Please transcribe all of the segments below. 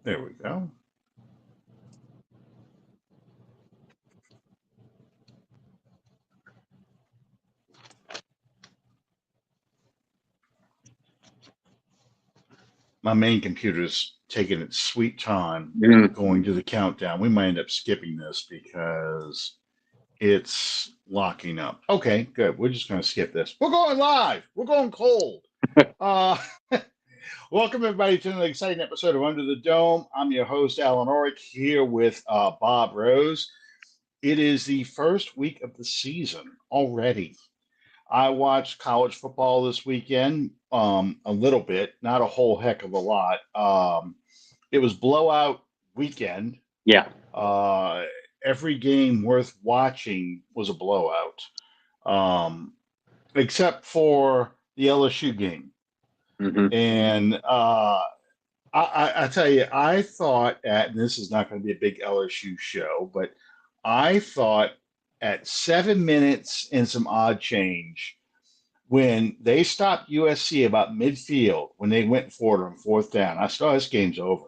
There we go. My main computer's taking its sweet time Mm. going to the countdown. We might end up skipping this because it's locking up. Okay, good. We're just going to skip this. We're going live. We're going cold. Uh, Welcome, everybody, to another exciting episode of Under the Dome. I'm your host, Alan Ulrich, here with Bob Rose. It is the first week of the season already. I watched college football this weekend, a little bit, not a whole heck of a lot. It was blowout weekend. Yeah. Uh, every game worth watching was a blowout, um, except for the LSU game. Hmm. And I tell you, I thought and this is not going to be a big LSU show, but I thought at 7 minutes and some odd change, when they stopped USC about midfield, when they went for it on fourth down, I saw this game's over.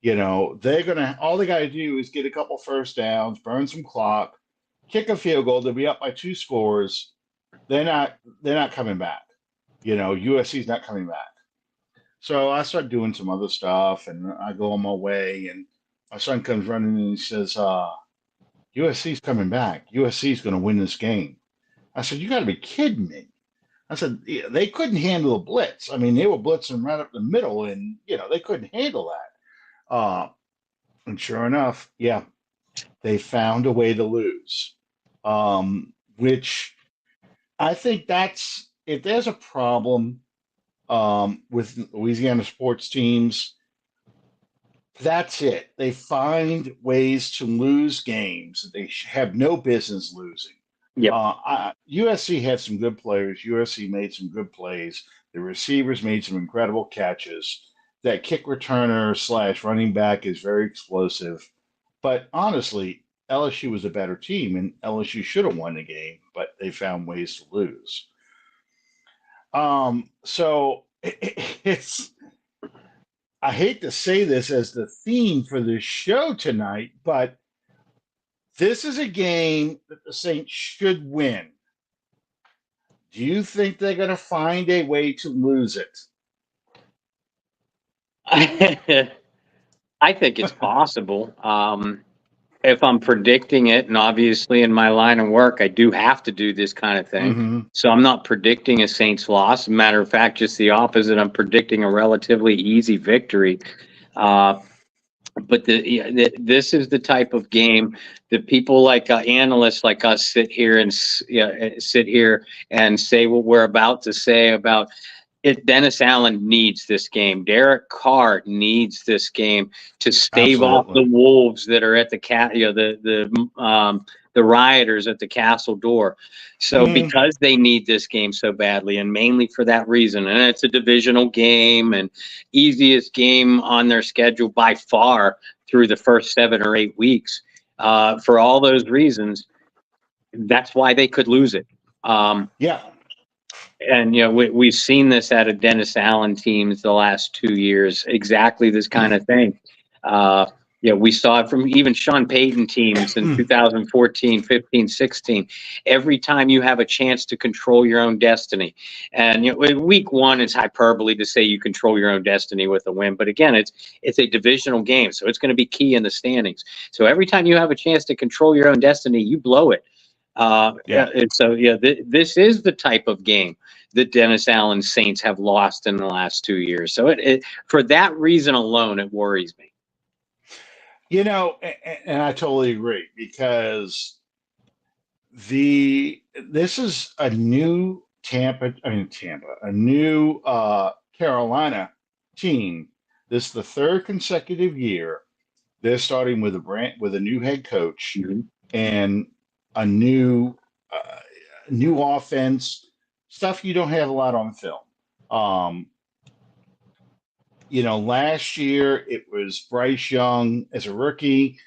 They're gonna all they got to do is get a couple first downs, burn some clock, kick a field goal. They'll be up by two scores. They're not coming back. USC's not coming back. So I start doing some other stuff, and I go on my way, and my son comes running and he says, "USC's coming back. USC's going to win this game." I said, "You got to be kidding me." I said, "Yeah, they couldn't handle the blitz. I mean, they were blitzing right up the middle, and they couldn't handle that." And sure enough, yeah, they found a way to lose. Which I think that's if there's a problem with Louisiana sports teams, that's it. They find ways to lose games that they have no business losing. Yep. USC had some good players. USC made some good plays. The receivers made some incredible catches. That kick returner slash running back is very explosive. But honestly, LSU was a better team, and LSU should have won the game, but they found ways to lose. So it's I hate to say this as the theme for the show tonight, but this is a game that the Saints should win. Do you think they're going to find a way to lose it? I think it's possible. If I'm predicting it, and obviously in my line of work, I do have to do this kind of thing. Mm-hmm. So I'm not predicting a Saints loss. Matter of fact, just the opposite. I'm predicting a relatively easy victory. Uh, but this is the type of game that people like analysts like us sit here and say what we're about to say about it. Dennis Allen needs this game. Derek Carr needs this game to stave off Absolutely. the wolves that are at the rioters at the castle door. So Mm-hmm. because they need this game so badly, and mainly for that reason, and it's a divisional game and easiest game on their schedule by far through the first 7 or 8 weeks. For all those reasons, that's why they could lose it. Um, Yeah. and we've seen this out of Dennis Allen teams the last 2 years, exactly this kind of thing. Uh, we saw it from even Sean Payton teams in 2014, 15, 16. Every time you have a chance to control your own destiny, and week one is hyperbole to say you control your own destiny with a win, but again, it's a divisional game, so it's going to be key in the standings. So every time you have a chance to control your own destiny, you blow it. Yeah. And so, this is the type of game that Dennis Allen Saints have lost in the last 2 years. So for that reason alone, it worries me. And I totally agree because this is a new a new Carolina team. This is the third consecutive year they're starting with a new head coach Mhm. and a new offense, stuff you don't have a lot on film. Um, last year it was Bryce Young as a rookie.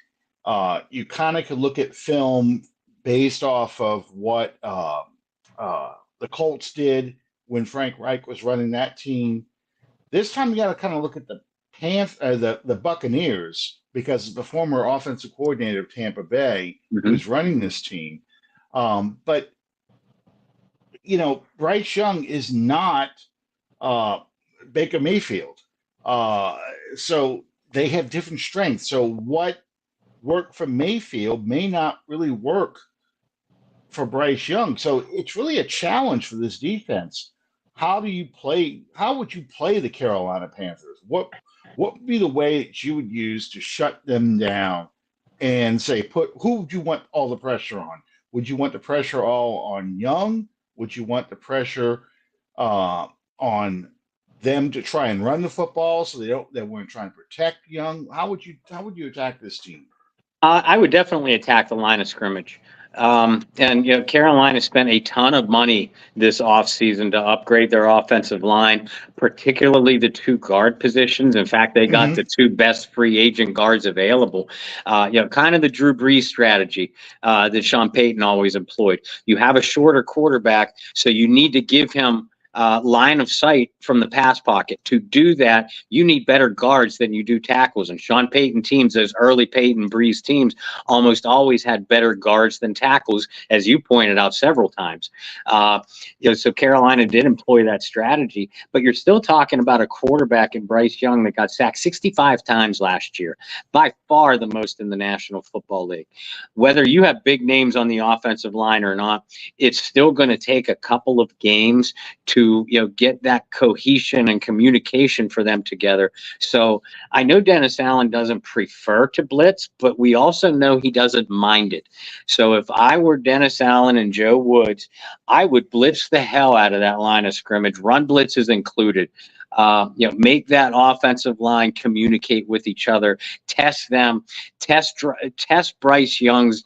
You kind of could look at film based off of what the Colts did when Frank Reich was running that team. This time you got to kind of look at the the Buccaneers, because the former offensive coordinator of Tampa Bay Mhm. who's running this team. But Bryce Young is not uh, Baker Mayfield. Uh, so they have different strengths. So what worked for Mayfield may not really work for Bryce Young. So it's really a challenge for this defense. How do you play? How would you play the Carolina Panthers? What would be the way that you would use to shut them down and say, who would you want all the pressure on? Would you want the pressure all on Young? Would you want the pressure uh, on them to try and run the football so they weren't trying to protect Young? How would you attack this team? I would definitely attack the line of scrimmage. And Carolina spent a ton of money this offseason to upgrade their offensive line, particularly the two guard positions. In fact, they got Hmm. the two best free agent guards available. Kind of the Drew Brees strategy that Sean Payton always employed. You have a shorter quarterback, so you need to give him line of sight from the pass pocket. To do that, you need better guards than you do tackles. And Sean Payton teams, those early Payton Breeze teams, almost always had better guards than tackles, as you pointed out several times. So Carolina did employ that strategy, but you're still talking about a quarterback in Bryce Young that got sacked 65 times last year, by far the most in the National Football League. Whether you have big names on the offensive line or not, it's still going to take a couple of games to get that cohesion and communication for them together. So I know Dennis Allen doesn't prefer to blitz, but we also know he doesn't mind it. So if I were Dennis Allen and Joe Woods, I would blitz the hell out of that line of scrimmage. Run blitzes included. Make that offensive line communicate with each other, test them, test Bryce Young's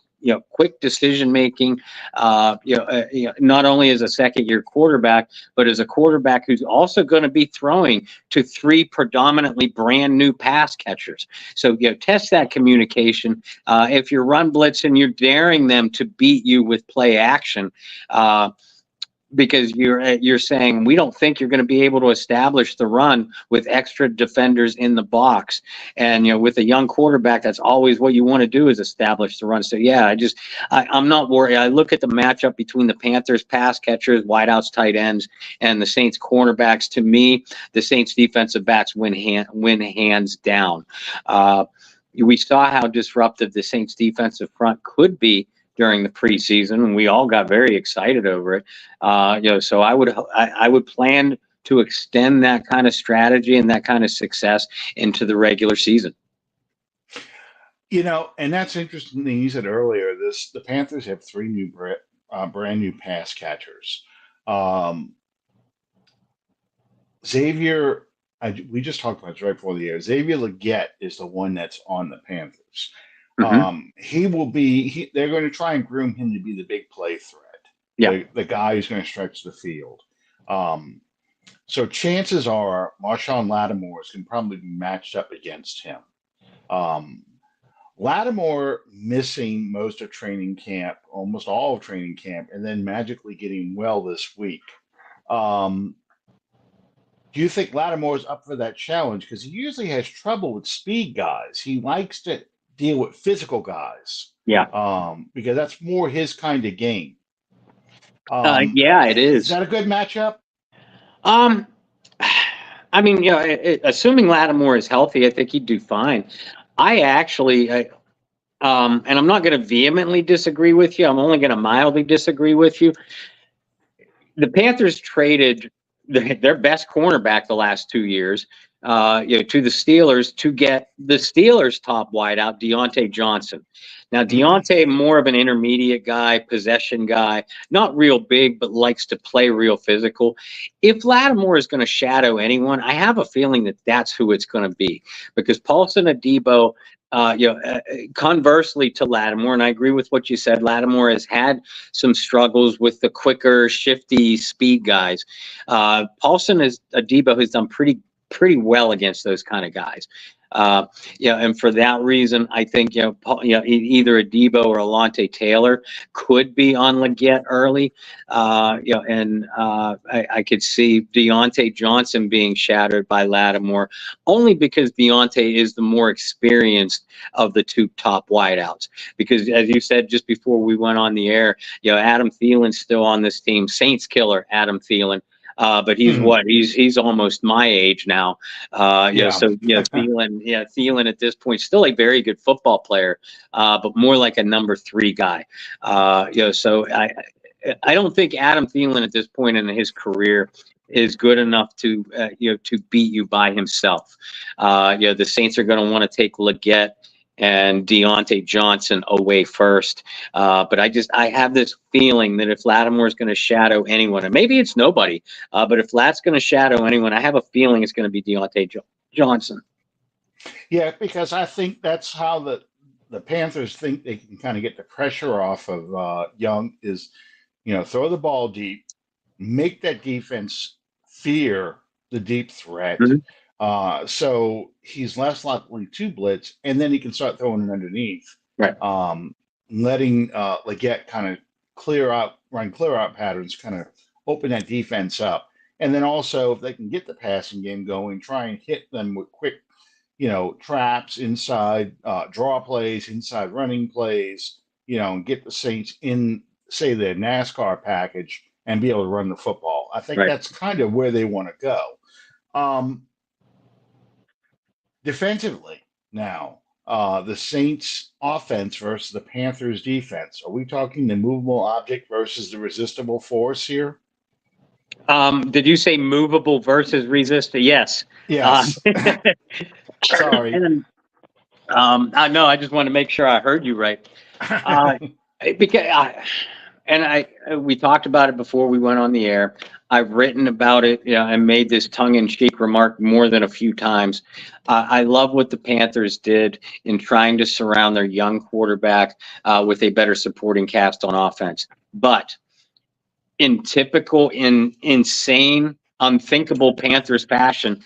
quick decision making. Not only as a second-year quarterback, but as a quarterback who's also going to be throwing to three predominantly brand new pass catchers. So test that communication. If you're run blitzing, you're daring them to beat you with play action. Because you're saying we don't think you're going to be able to establish the run with extra defenders in the box, and with a young quarterback, that's always what you want to do is establish the run. So I'm not worried. I look at the matchup between the Panthers pass catchers, wideouts, tight ends, and the Saints cornerbacks. To me, the Saints defensive backs win hands down. We saw how disruptive the Saints defensive front could be during the preseason, and we all got very excited over it. So I would plan to extend that kind of strategy and that kind of success into the regular season. And that's interesting thing you said earlier. The Panthers have three brand new pass catchers. Um, Xavier, we just talked about this right before the air. Xavier Legette is the one that's on the Panthers. Mm-hmm. He will be. They're going to try and groom him to be the big play threat. Yeah. The guy who's going to stretch the field. So chances are Marshawn Lattimore is going to probably be matched up against him. Lattimore missing most of training camp, almost all of training camp, and then magically getting well this week. Do you think Lattimore's up for that challenge? Because he usually has trouble with speed guys. He likes to deal with physical guys. Yeah. Because that's more his kind of game. Yeah, it Is is. that a good matchup? I mean, assuming Lattimore is healthy, I think he'd do fine. I actually, and I'm not going to vehemently disagree with you. I'm only going to mildly disagree with you. The Panthers traded their best cornerback the last 2 years, to the Steelers to get the Steelers' top wideout, Deontay Johnson. Now, Deontay, more of an intermediate guy, possession guy, not real big, but likes to play real physical. If Lattimore is going to shadow anyone, I have a feeling that that's who it's going to be, because Paulson Adebo, conversely to Lattimore, and I agree with what you said, Lattimore has had some struggles with the quicker, shifty speed guys. Paulson Adebo has done pretty well against those kind of guys. And for that reason, I think either a Debo or a Lante Taylor could be on Leggett early. I could see Deontay Johnson being shadowed by Lattimore, only because Deontay is the more experienced of the two top wideouts. Because as you said just before we went on the air, Adam Thielen's still on this team, Saints killer Adam Thielen. But he's what? He's almost my age now. Thielen at this point still a very good football player, but more like a number 3 guy. So I don't think Adam Thielen at this point in his career is good enough to to beat you by himself. The Saints are going to want to take Leggett and Deontay Johnson away first. But I have this feeling that if Lattimore is going to shadow anyone, and maybe it's nobody, but if Lat's going to shadow anyone, I have a feeling it's going to be Deontay Johnson. Yeah, because I think that's how the Panthers think they can kind of get the pressure off of Young is, throw the ball deep, make that defense fear the deep threat. Mm-hmm. So he's less likely to blitz, and then he can start throwing it underneath. Right. Letting Leggett kind of run clear out patterns, kind of open that defense up. And then also, if they can get the passing game going, try and hit them with quick, traps inside, draw plays, inside running plays, and get the Saints in, say, their NASCAR package and be able to run the football. I think that's kind of where they want to go. Defensively now, the Saints offense versus the Panthers defense. Are we talking the movable object versus the resistible force here? Did you say movable versus resistor? Yes. Yes. Sorry. No, I just want to make sure I heard you right. We talked about it before we went on the air. I've written about it, and made this tongue-in-cheek remark more than a few times. I love what the Panthers did in trying to surround their young quarterback with a better supporting cast on offense. But in typical, insane, unthinkable Panthers fashion,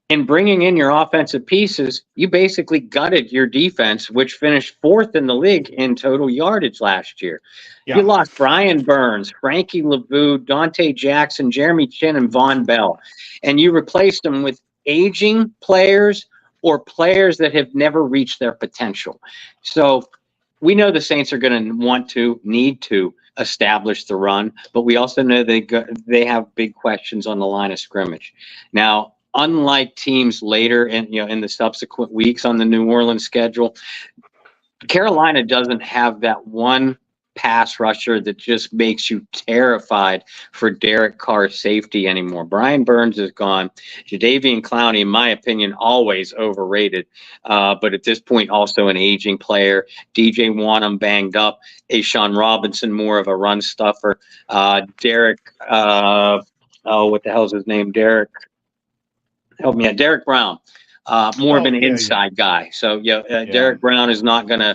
in bringing in your offensive pieces, you basically gutted your defense, which finished 4th in the league in total yardage last year. Yeah. You lost Brian Burns, Frankie LeVou, Dante Jackson, Jeremy Chin, and Von Bell. And you replaced them with aging players or players that have never reached their potential. So we know the Saints are going to need to establish the run, but we also know they have big questions on the line of scrimmage. Now, unlike teams later in the subsequent weeks on the New Orleans schedule, Carolina doesn't have that one pass rusher that just makes you terrified for Derek Carr's safety anymore. Brian Burns is gone. Jadeveon Clowney, in my opinion, always overrated, but at this point also an aging player. DJ Wanham banged up. Ashawn Robinson, more of a run stuffer. Derek, what the hell's his name? Derek. Help me out. Derek Brown, more of an inside guy. So Derek Brown is not going to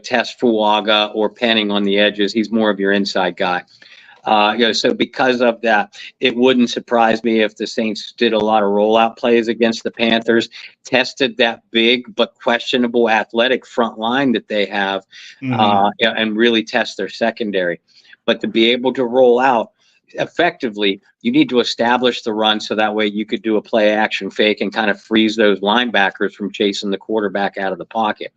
test Fuaga or Penning on the edges. He's more of your inside guy. So because of that, it wouldn't surprise me if the Saints did a lot of rollout plays against the Panthers, tested that big but questionable athletic front line that they have, and really test their secondary. But to be able to roll out effectively, you need to establish the run so that way you could do a play action fake and kind of freeze those linebackers from chasing the quarterback out of the pocket.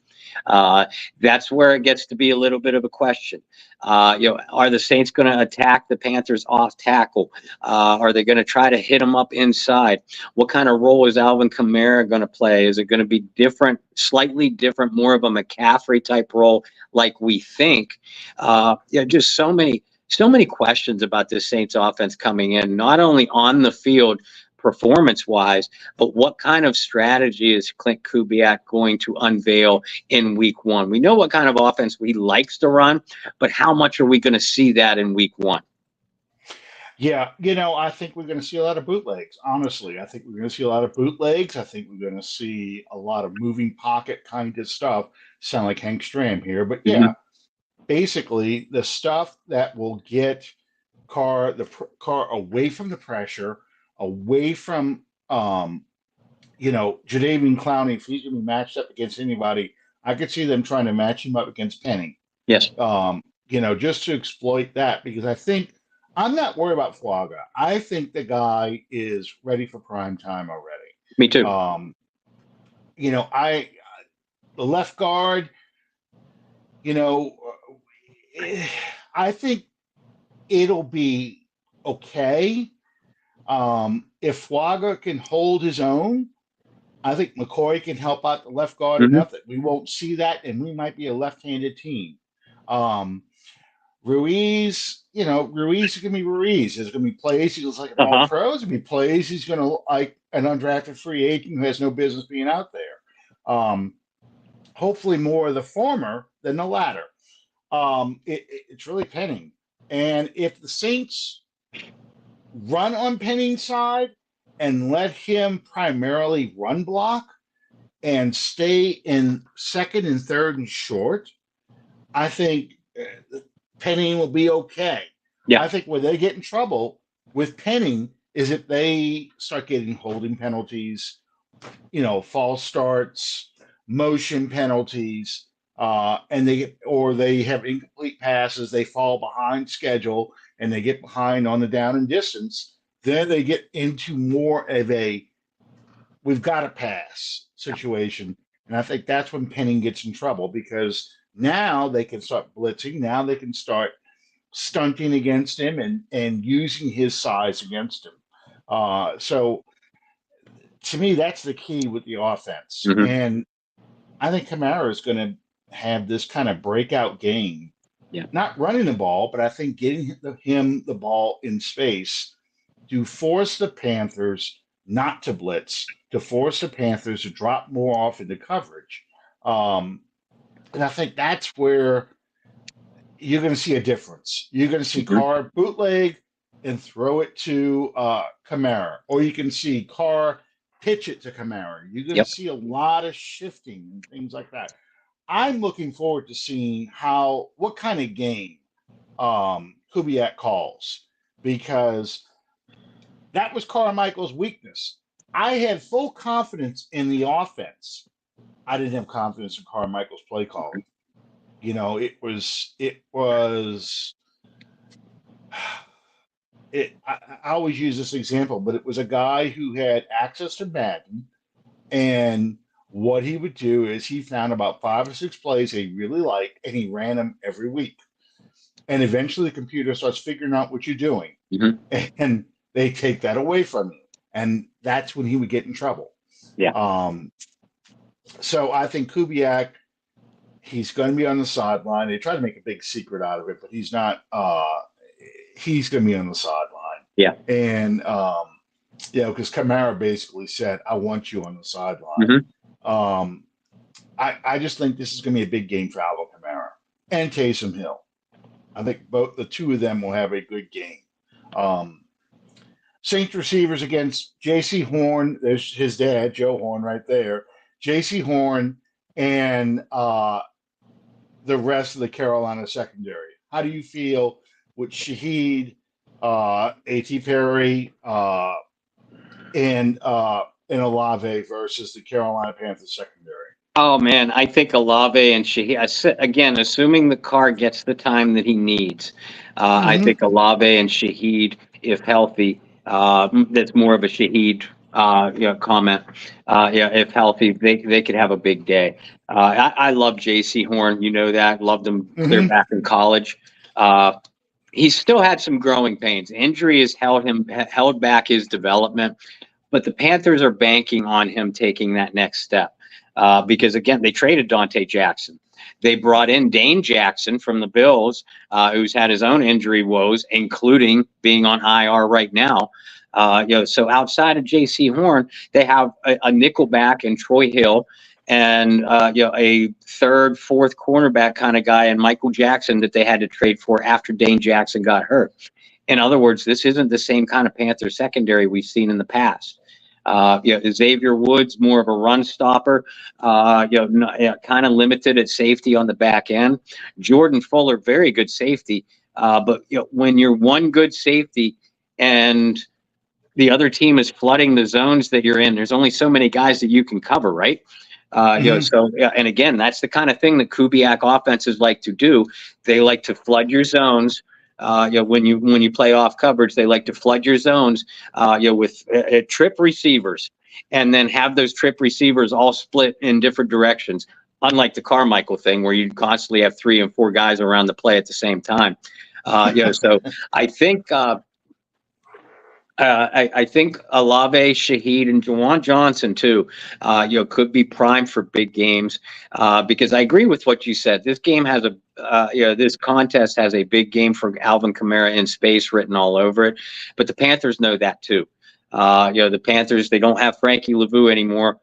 That's where it gets to be a little bit of a question. Are the Saints going to attack the Panthers off tackle? Are they going to try to hit them up inside? What kind of role is Alvin Kamara going to play? Is it going to be different, slightly different, more of a McCaffrey type role like we think? Just so many questions about this Saints offense coming in, not only on the field performance-wise, but what kind of strategy is Clint Kubiak going to unveil in week 1? We know what kind of offense he likes to run, but how much are we going to see that in week 1? Yeah, I think we're going to see a lot of bootlegs, honestly. I think we're going to see a lot of bootlegs. I think we're going to see a lot of moving pocket kind of stuff. Sound like Hank Stram here, but yeah. Basically, the stuff that will get Carr away from the pressure, away from Jadeveon Clowney, if he's going to be matched up against anybody, I could see them trying to match him up against Penny. Yes. Just to exploit that, because I think I'm not worried about Flaga. I think the guy is ready for prime time already. Me too. The left guard, I think it'll be okay. If Flaga can hold his own, I think McCoy can help out the left guard enough that we won't see that, and we might be a left-handed team. Ruiz is going to be Ruiz. There's going to be plays he looks like an all-pro. There's going to be plays he's going to look like an undrafted free agent who has no business being out there. Hopefully more of the former than the latter. It's really Penning. And if the Saints run on Penning's side and let him primarily run block and stay in second and third and short, I think Penning will be okay. Yeah. I think where they get in trouble with Penning is if they start getting holding penalties, false starts, motion penalties, and they have incomplete passes, they fall behind schedule, and they get behind on the down and distance. Then they get into more of a we've got to pass situation. And I think that's when Penning gets in trouble, because now they can start blitzing. Now they can start stunting against him and using his size against him. So to me, that's the key with the offense. And I think Kamara is going to have this kind of breakout game. Yeah. Not running the ball, but I think getting him the ball in space to force the Panthers not to blitz, to force the Panthers to drop more off into coverage. And I think that's where you're going to see a difference. You're going to see Carr bootleg and throw it to Kamara, or you can see Carr pitch it to Kamara. You're going to see a lot of shifting and things like that. I'm looking forward to seeing what kind of game Kubiak calls, because that was Carmichael's weakness. I had full confidence in the offense. I didn't have confidence in Carmichael's play calling. I always use this example, but it was a guy who had access to Madden, and what he would do is he found about 5 or 6 plays he really liked, and he ran them every week. And eventually the computer starts figuring out what you're doing, and they take that away from you. And that's when he would get in trouble. Yeah. So I think Kubiak, he's going to be on the sideline. They try to make a big secret out of it, but he's not. He's going to be on the sideline. Yeah. And, because Kamara basically said, I want you on the sideline. I just think this is going to be a big game for Alvin Kamara and Taysom Hill. I think the two of them will have a good game. Saints receivers against J.C. Horn. There's his dad, Joe Horn, right there. J.C. Horn and the rest of the Carolina secondary. How do you feel with Shaheed, A.T. Perry, and Olave versus the Carolina Panthers secondary? Oh, man, I think Olave and Shaheed, again, assuming the Carr gets the time that he needs, I think Olave and Shaheed, if healthy, that's more of a Shaheed comment. If healthy, they could have a big day. I love J.C. Horn, that. Loved him clear back in college. He's still had some growing pains. Injury has held back his development, but the Panthers are banking on him taking that next step. Because, again, they traded Dante Jackson. They brought in Dane Jackson from the Bills, who's had his own injury woes, including being on IR right now. So outside of J.C. Horn, they have a nickelback in Troy Hill and, a third, fourth cornerback kind of guy in Michael Jackson that they had to trade for after Dane Jackson got hurt. In other words, this isn't the same kind of Panther secondary we've seen in the past. Xavier Woods, more of a run stopper, kind of limited at safety on the back end. Jordan Fuller, very good safety. But when you're one good safety and the other team is flooding the zones that you're in. There's only so many guys that you can cover, right? So yeah, and again, that's the kind of thing that Kubiak offenses like to do. They like to flood your zones. When you play off coverage, they like to flood your zones. With trip receivers, and then have those trip receivers all split in different directions. Unlike the Carmichael thing, where you constantly have 3 and 4 guys around the play at the same time. So I think. I think Olave, Shaheed, and Juwan Johnson too, could be primed for big games. Because I agree with what you said. This game has this contest has a big game for Alvin Kamara in space written all over it. But the Panthers know that too. The Panthers, they don't have Frankie Lavue anymore.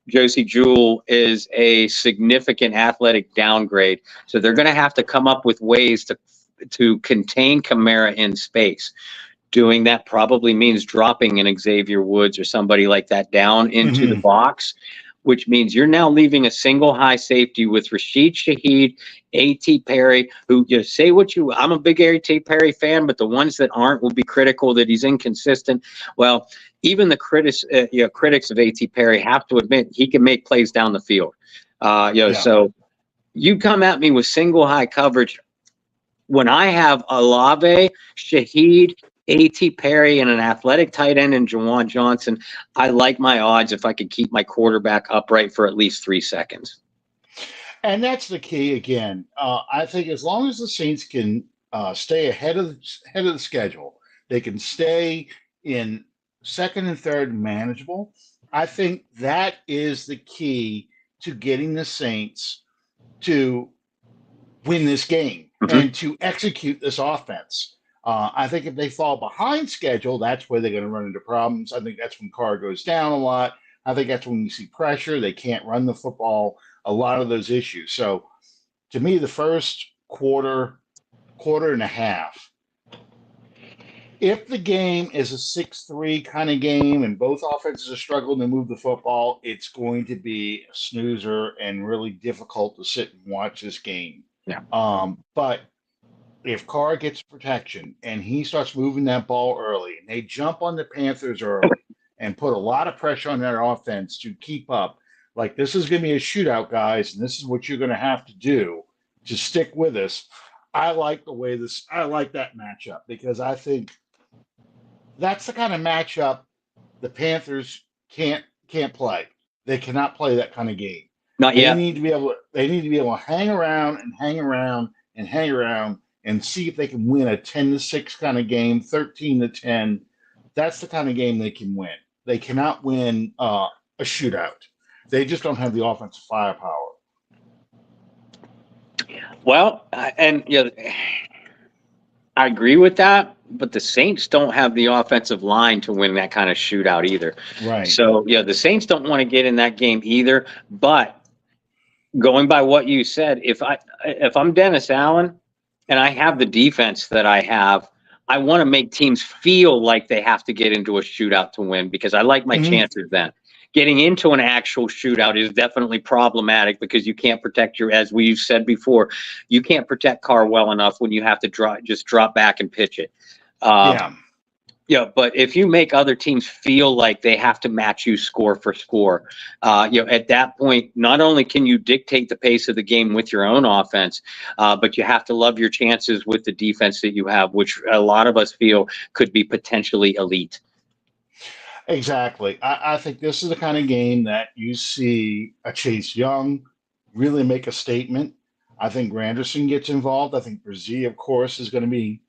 Josie Jewell is a significant athletic downgrade, so they're going to have to come up with ways to contain Kamara in space. Doing that probably means dropping an Xavier Woods or somebody like that down into the box, which means you're now leaving a single high safety with Rashid Shaheed, A.T. Perry, who, say what I'm a big A.T. Perry fan, but the ones that aren't will be critical that he's inconsistent. Well, even the critics of A.T. Perry have to admit he can make plays down the field. So you come at me with single high coverage. When I have Olave, Shaheed, A.T. Perry, and an athletic tight end in Juwan Johnson, I like my odds if I could keep my quarterback upright for at least 3 seconds. And that's the key again. I think as long as the Saints can stay ahead of the schedule, they can stay in second and third manageable. I think that is the key to getting the Saints to win this game and to execute this offense. I think if they fall behind schedule, that's where they're going to run into problems. I think that's when Carr goes down a lot. I think that's when you see pressure. They can't run the football, a lot of those issues. So to me, the first quarter and a half, if the game is a 6-3 kind of game and both offenses are struggling to move the football, it's going to be a snoozer and really difficult to sit and watch this game. Yeah. But if Carr gets protection and he starts moving that ball early and they jump on the Panthers early and put a lot of pressure on their offense to keep up, like this is going to be a shootout, guys, and this is what you're going to have to do to stick with us. I like that matchup because I think that's the kind of matchup the Panthers can't play. They cannot play that kind of game. Not yet. They need to be able to hang around and see if they can win a 10-6 kind of game, 13-10. That's the kind of game they can win. They cannot win a shootout. They just don't have the offensive firepower. Well, I agree with that, but the Saints don't have the offensive line to win that kind of shootout either. Right. So, the Saints don't want to get in that game either. But going by what you said, if I'm Dennis Allen and I have the defense that I have, I want to make teams feel like they have to get into a shootout to win because I like my chances then. Getting into an actual shootout is definitely problematic because you can't protect as we've said before, you can't protect Carr well enough when you have to drop back and pitch it. But if you make other teams feel like they have to match you score for score, at that point, not only can you dictate the pace of the game with your own offense, but you have to love your chances with the defense that you have, which a lot of us feel could be potentially elite. Exactly. I think this is the kind of game that you see a Chase Young really make a statement. I think Granderson gets involved. I think Byrce, of course, is going to be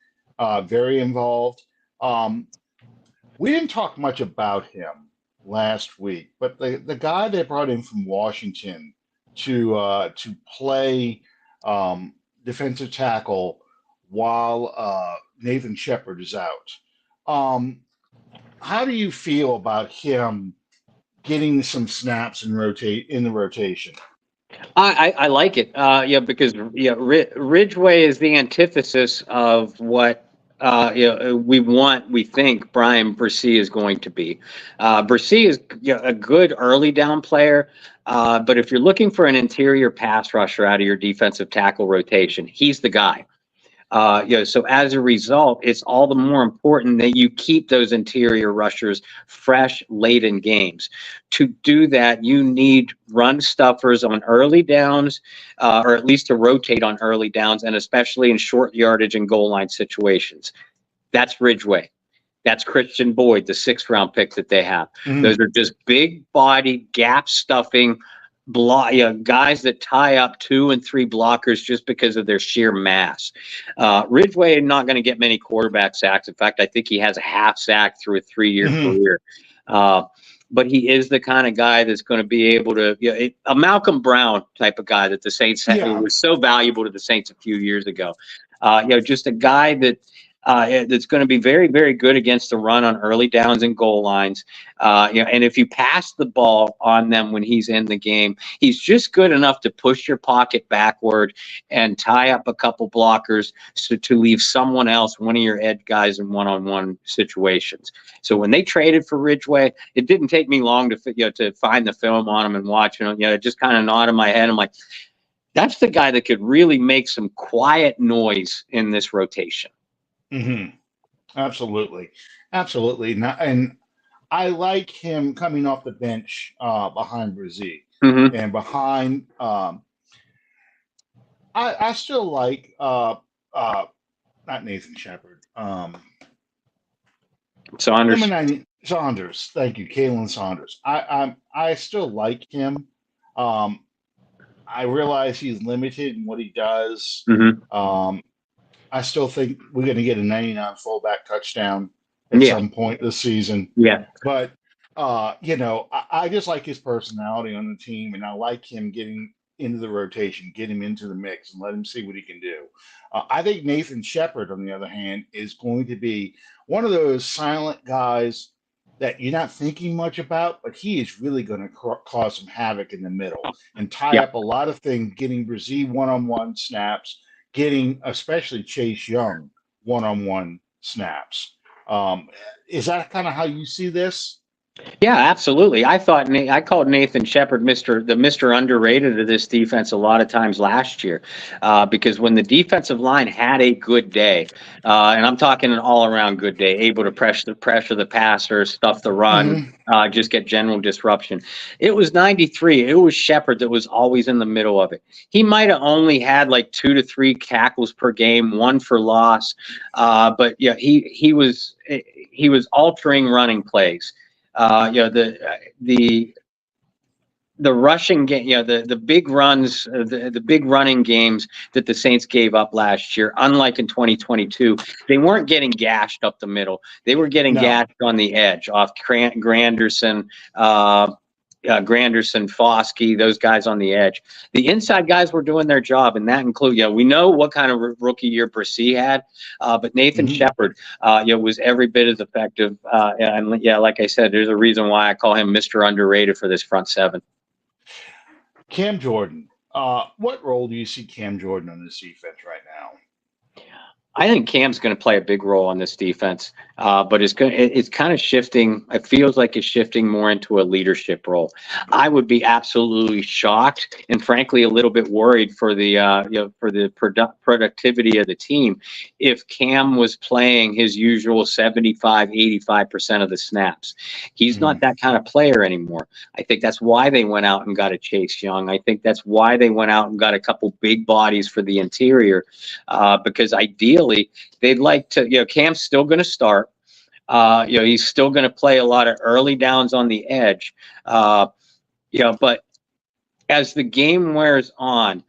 very involved. We didn't talk much about him last week, but the guy they brought in from Washington to play defensive tackle while Nathan Shepard is out. How do you feel about him getting some snaps and in the rotation? I like it. Because Ridgeway is the antithesis of what we think Brian Byrce is going to be. Byrce is a good early down player, but if you're looking for an interior pass rusher out of your defensive tackle rotation, he's the guy. So as a result, it's all the more important that you keep those interior rushers fresh late in games. To do that, you need run stuffers on early downs, or at least to rotate on early downs, and especially in short yardage and goal line situations. That's Ridgeway. That's Christian Boyd, the 6th round pick that they have. Those are just big body, gap stuffing, guys that tie up 2 and 3 blockers just because of their sheer mass. Ridgeway is not going to get many quarterback sacks. In fact, I think he has a half sack through a 3-year career. But he is the kind of guy that's going to be able to, a Malcolm Brown type of guy that the Saints was so valuable to the Saints a few years ago. Just a guy that's going to be very, very good against the run on early downs and goal lines. And if you pass the ball on them when he's in the game, he's just good enough to push your pocket backward and tie up a couple blockers to leave someone else, one of your edge guys, in one-on-one situations. So when they traded for Ridgeway, it didn't take me long to find the film on him and watch him. It just kind of nodded my head. I'm like, that's the guy that could really make some quiet noise in this rotation. Absolutely. And I like him coming off the bench behind Brzee and behind. I still like not Nathan Shepard. Saunders. Thank you, Kalen Saunders. I still like him. I realize he's limited in what he does. I still think we're going to get a 99 fullback touchdown at some point this season. But, I just like his personality on the team, and I like him getting into the rotation, get him into the mix, and let him see what he can do. I think Nathan Shepard, on the other hand, is going to be one of those silent guys that you're not thinking much about, but he is really going to cause some havoc in the middle and tie up a lot of things, getting Brzee one-on-one snaps, getting especially Chase Young one-on-one snaps. Is that kind of how you see this? Yeah, absolutely. I called Nathan Shepard Mr. Underrated of this defense a lot of times last year, because when the defensive line had a good day, and I'm talking an all-around good day, able to pressure the passer, stuff the run, just get general disruption. It was 93. It was Shepard that was always in the middle of it. He might have only had like 2 to 3 tackles per game, 1 for loss, but he was altering running plays. The rushing game, the big runs, the big running games that the Saints gave up last year, unlike in 2022, they weren't getting gashed up the middle. They were getting gashed on the edge off Granderson, Foskey, those guys on the edge. The inside guys were doing their job, and that include, we know what kind of rookie year Brzee had, but Nathan Shepard, was every bit as effective. And like I said, there's a reason why I call him Mr. Underrated for this front seven. Cam Jordan, what role do you see Cam Jordan on this defense right now? I think Cam's going to play a big role on this defense, but it's kind of shifting. It feels like it's shifting more into a leadership role. I would be absolutely shocked and frankly a little bit worried for the productivity of the team if Cam was playing his usual 75-85% of the snaps. He's not that kind of player anymore. I think that's why they went out and got a Chase Young. I think that's why they went out and got a couple big bodies for the interior, because ideally they'd like to, Cam's still going to start. He's still going to play a lot of early downs on the edge. But as the game wears on,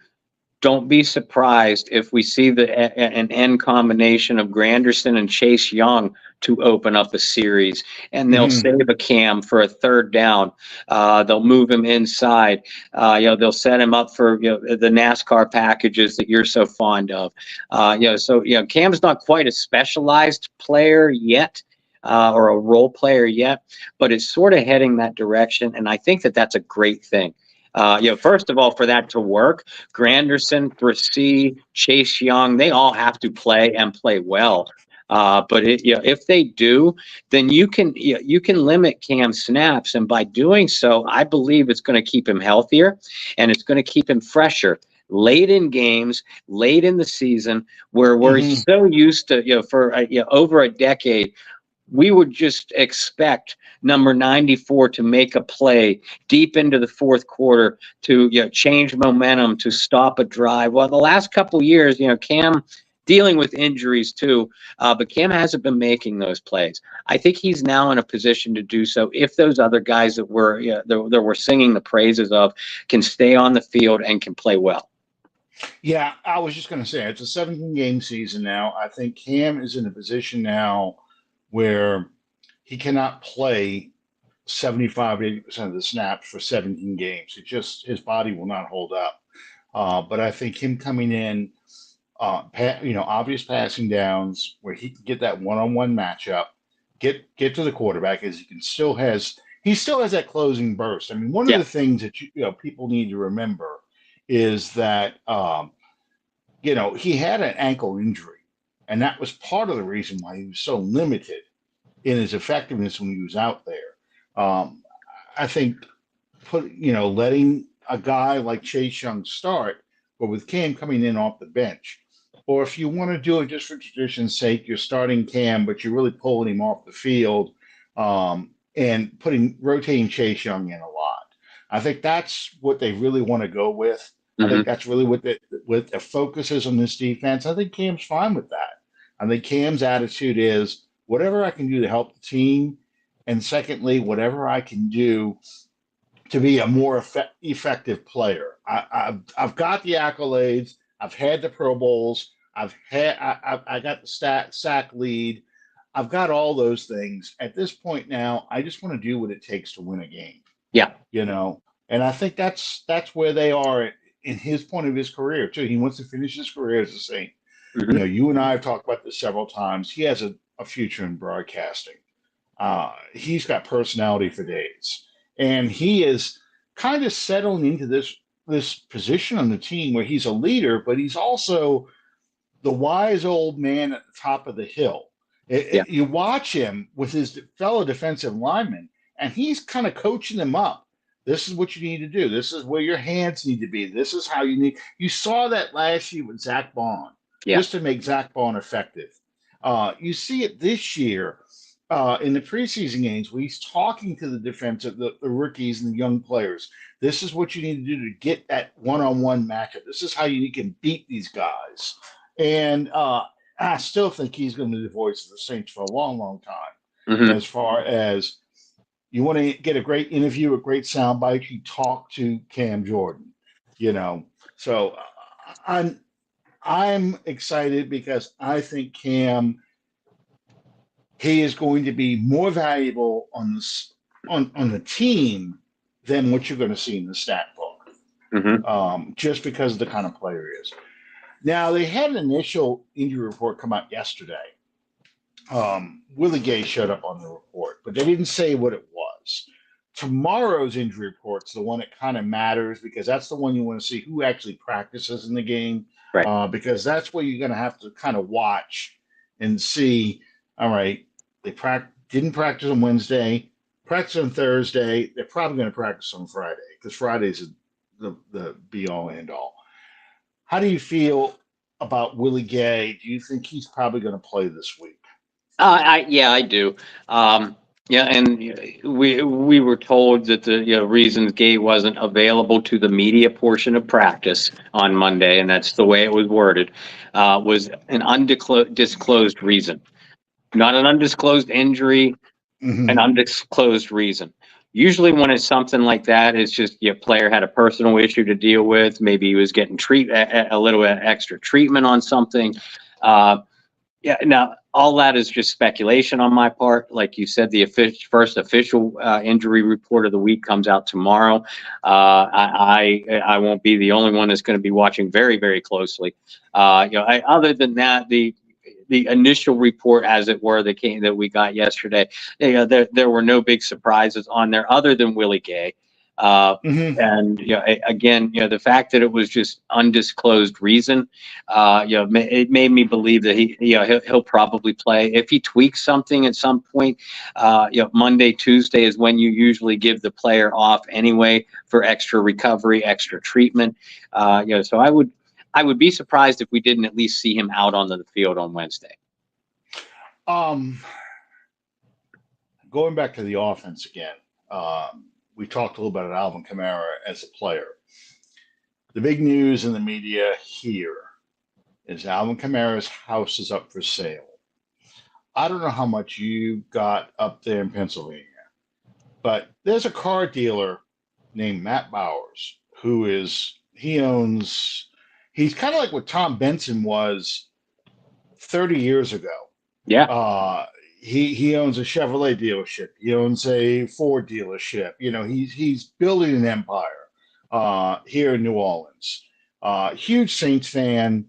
don't be surprised if we see an end combination of Granderson and Chase Young to open up a series, and they'll save a Cam for a third down. They'll move him inside. They'll set him up for the NASCAR packages that you're so fond of. Cam's not quite a specialized player yet. Or a role player yet, but it's sort of heading that direction, and I think that's a great thing. First of all, for that to work, Granderson, Brzee, Chase Young, they all have to play and play well. But if they do, then you can limit Cam's snaps, and by doing so, I believe it's going to keep him healthier and it's going to keep him fresher. late in games, late in the season, where we're Hmm. so used to, for over a decade, we would just expect number 94 to make a play deep into the fourth quarter to change momentum, to stop a drive. Well, the last couple of years, Cam dealing with injuries too, but Cam hasn't been making those plays. I think he's now in a position to do so if those other guys that we're singing the praises of can stay on the field and can play well. Yeah, I was just going to say it's a 17-game season now. I think Cam is in a position now where he cannot play 75, 80% of the snaps for 17 games. It just, his body will not hold up. But I think him coming in, obvious passing downs where he can get that one-on-one matchup, get to the quarterback as he still has that closing burst. I mean, one of Yeah. the things that people need to remember is that he had an ankle injury, and that was part of the reason why he was so limited in his effectiveness when he was out there. I think letting a guy like Chase Young start, but with Cam coming in off the bench, or if you want to do it just for tradition's sake, you're starting Cam, but you're really pulling him off the field, and rotating Chase Young in a lot. I think that's what they really want to go with. I think Mm-hmm. that's really what the focus is on this defense. I think Cam's fine with that. I think Cam's attitude is whatever I can do to help the team, and secondly, whatever I can do to be a more effective player. I've got the accolades. I've had the Pro Bowls. I got the sack lead. I've got all those things. At this point now, I just want to do what it takes to win a game. Yeah. And I think that's where they are in his point of his career too. He wants to finish his career as a Saint. Mm-hmm. You and I have talked about this several times. He has a future in broadcasting. He's got personality for days, and he is kind of settling into this position on the team where he's a leader, but he's also the wise old man at the top of the hill. Yeah. You watch him with his fellow defensive linemen, and he's kind of coaching them up. This is what you need to do. This is where your hands need to be. This is how you need. You saw that last year with Zach Bond, Yeah. just to make Zach Bond effective. You see it this year in the preseason games where he's talking to the defensive, the rookies and the young players. This is what you need to do to get that one-on-one matchup. This is how you can beat these guys. And I still think he's going to be the voice of the Saints for a long, long time. Mm-hmm. As far as you want to get a great interview, a great soundbite, you talk to Cam Jordan. So I'm excited because I think Cam, he is going to be more valuable on the team than what you're going to see in the stat book. Mm-hmm. Just because of the kind of player he is. Now they had an initial injury report come out yesterday. Willie Gay showed up on the report, but they didn't say what it was. Tomorrow's injury report's the one that kind of matters because that's the one you want to see who actually practices in the game. Right. Because that's where you're going to have to kind of watch and see. All right, they didn't practice on Wednesday, practice on Thursday. They're probably going to practice on Friday because Friday's the be all end all. How do you feel about Willie Gay? Do you think he's probably going to play this week? I do. And we were told that the reasons Gay wasn't available to the media portion of practice on Monday, and that's the way it was worded, was an undisclosed reason, not an undisclosed injury, an undisclosed reason. Usually, when it's something like that, it's just your player had a personal issue to deal with. Maybe he was getting a little extra treatment on something. Now, all that is just speculation on my part. Like you said, the first official injury report of the week comes out tomorrow. I won't be the only one that's going to be watching very, very closely. Other than that, the initial report, as it were, that we got yesterday, there were no big surprises on there other than Willie Gay. Hmm. And again, the fact that it was just undisclosed reason, it made me believe that he'll probably play. If he tweaks something at some point, Monday, Tuesday is when you usually give the player off anyway for extra recovery, extra treatment. So I would be surprised if we didn't at least see him out on the field on Wednesday. Um, Going back to the offense again, we talked a little bit about Alvin Kamara as a player. The big news in the media here is Alvin Kamara's house is up for sale. I don't know how much you got up there in Pennsylvania, but there's a car dealer named Matt Bowers he's kind of like what Tom Benson was 30 years ago. Yeah. Uh, he owns a Chevrolet dealership. He owns a Ford dealership. He's building an empire here in New Orleans. Huge Saints fan.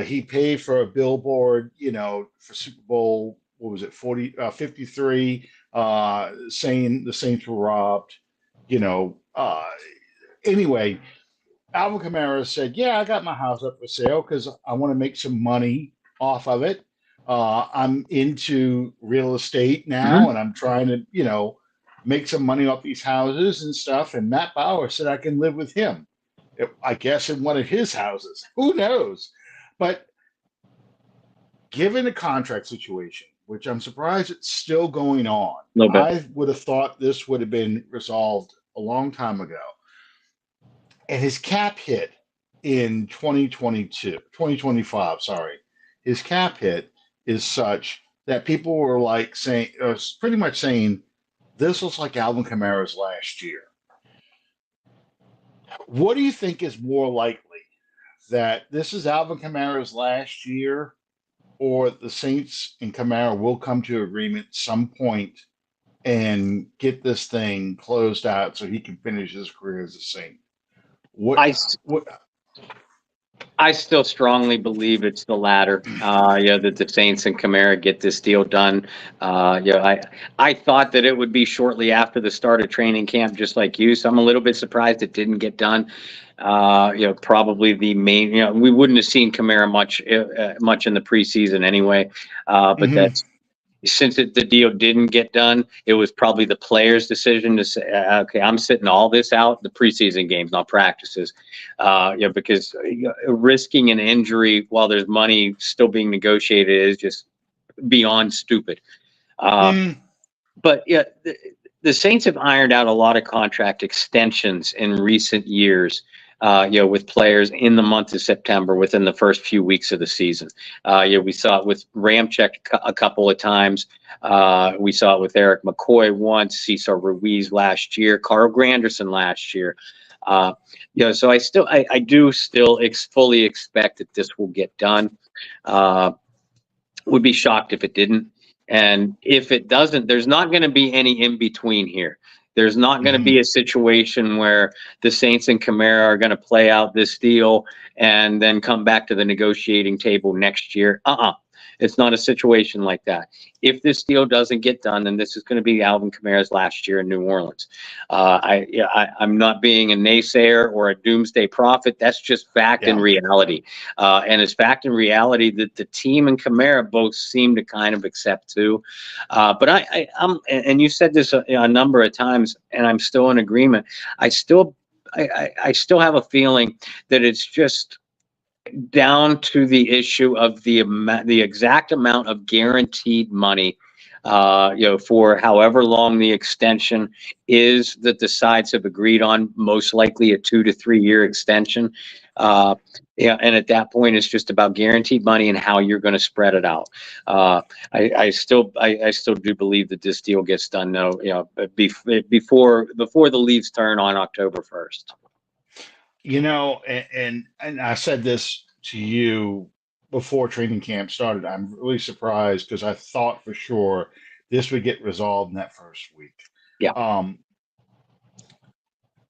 He paid for a billboard, for Super Bowl. What was it, 53? Saying the Saints were robbed. You know. Anyway, Alvin Kamara said, "Yeah, I got my house up for sale because I want to make some money off of it. I'm into real estate now, Hmm. and I'm trying to, make some money off these houses and stuff." And Matt Bauer said I can live with him. I guess in one of his houses. Who knows? But given the contract situation, which I'm surprised it's still going on, A little bit. I would have thought this would have been resolved a long time ago. And his cap hit in 2025, sorry. His cap hit is such that people were like saying, pretty much saying, this looks like Alvin Kamara's last year. What do you think is more likely? That this is Alvin Kamara's last year, or the Saints and Kamara will come to agreement some point and get this thing closed out so he can finish his career as a Saint? What I, what I still strongly believe it's the latter. That the Saints and Kamara get this deal done. I thought that it would be shortly after the start of training camp, just like you. So I'm a little bit surprised it didn't get done. Probably the main. We wouldn't have seen Kamara much in the preseason anyway. But mhm. that's since the deal didn't get done, it was probably the player's decision to say, okay, I'm sitting all this out, the preseason games, not practices, because risking an injury while there's money still being negotiated is just beyond stupid. Uh, Mm, but yeah, the Saints have ironed out a lot of contract extensions in recent years. With players in the month of September, within the first few weeks of the season. We saw it with Ramczyk a couple of times. We saw it with Eric McCoy once, Cesar Ruiz last year, Carl Granderson last year. So I do still fully expect that this will get done. Would be shocked if it didn't. And if it doesn't, there's not going to be any in between here. There's not going to mhm. be a situation where the Saints and Kamara are going to play out this deal and then come back to the negotiating table next year. It's not a situation like that. If this deal doesn't get done, then this is going to be Alvin Kamara's last year in New Orleans. I'm not being a naysayer or a doomsday prophet. That's just fact and Yeah. reality. And it's fact and reality that the team and Kamara both seem to kind of accept too. But I'm, and you said this a number of times, and I'm still in agreement. I still have a feeling that it's just down to the issue of the exact amount of guaranteed money, for however long the extension is that the sides have agreed on, most likely a 2 to 3 year extension. And at that point, it's just about guaranteed money and how you're going to spread it out. I still do believe that this deal gets done, though, before the leaves turn on October 1st. And I said this to you before training camp started. I'm really surprised because I thought for sure this would get resolved in that first week. Yeah. Um,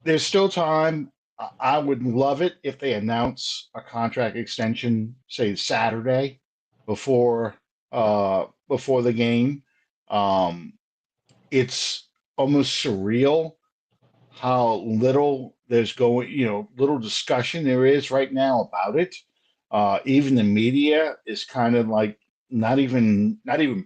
there's still time. I would love it if they announce a contract extension, say Saturday before the game. It's almost surreal how little there's going, little discussion there is right now about it. Even the media is kind of like not even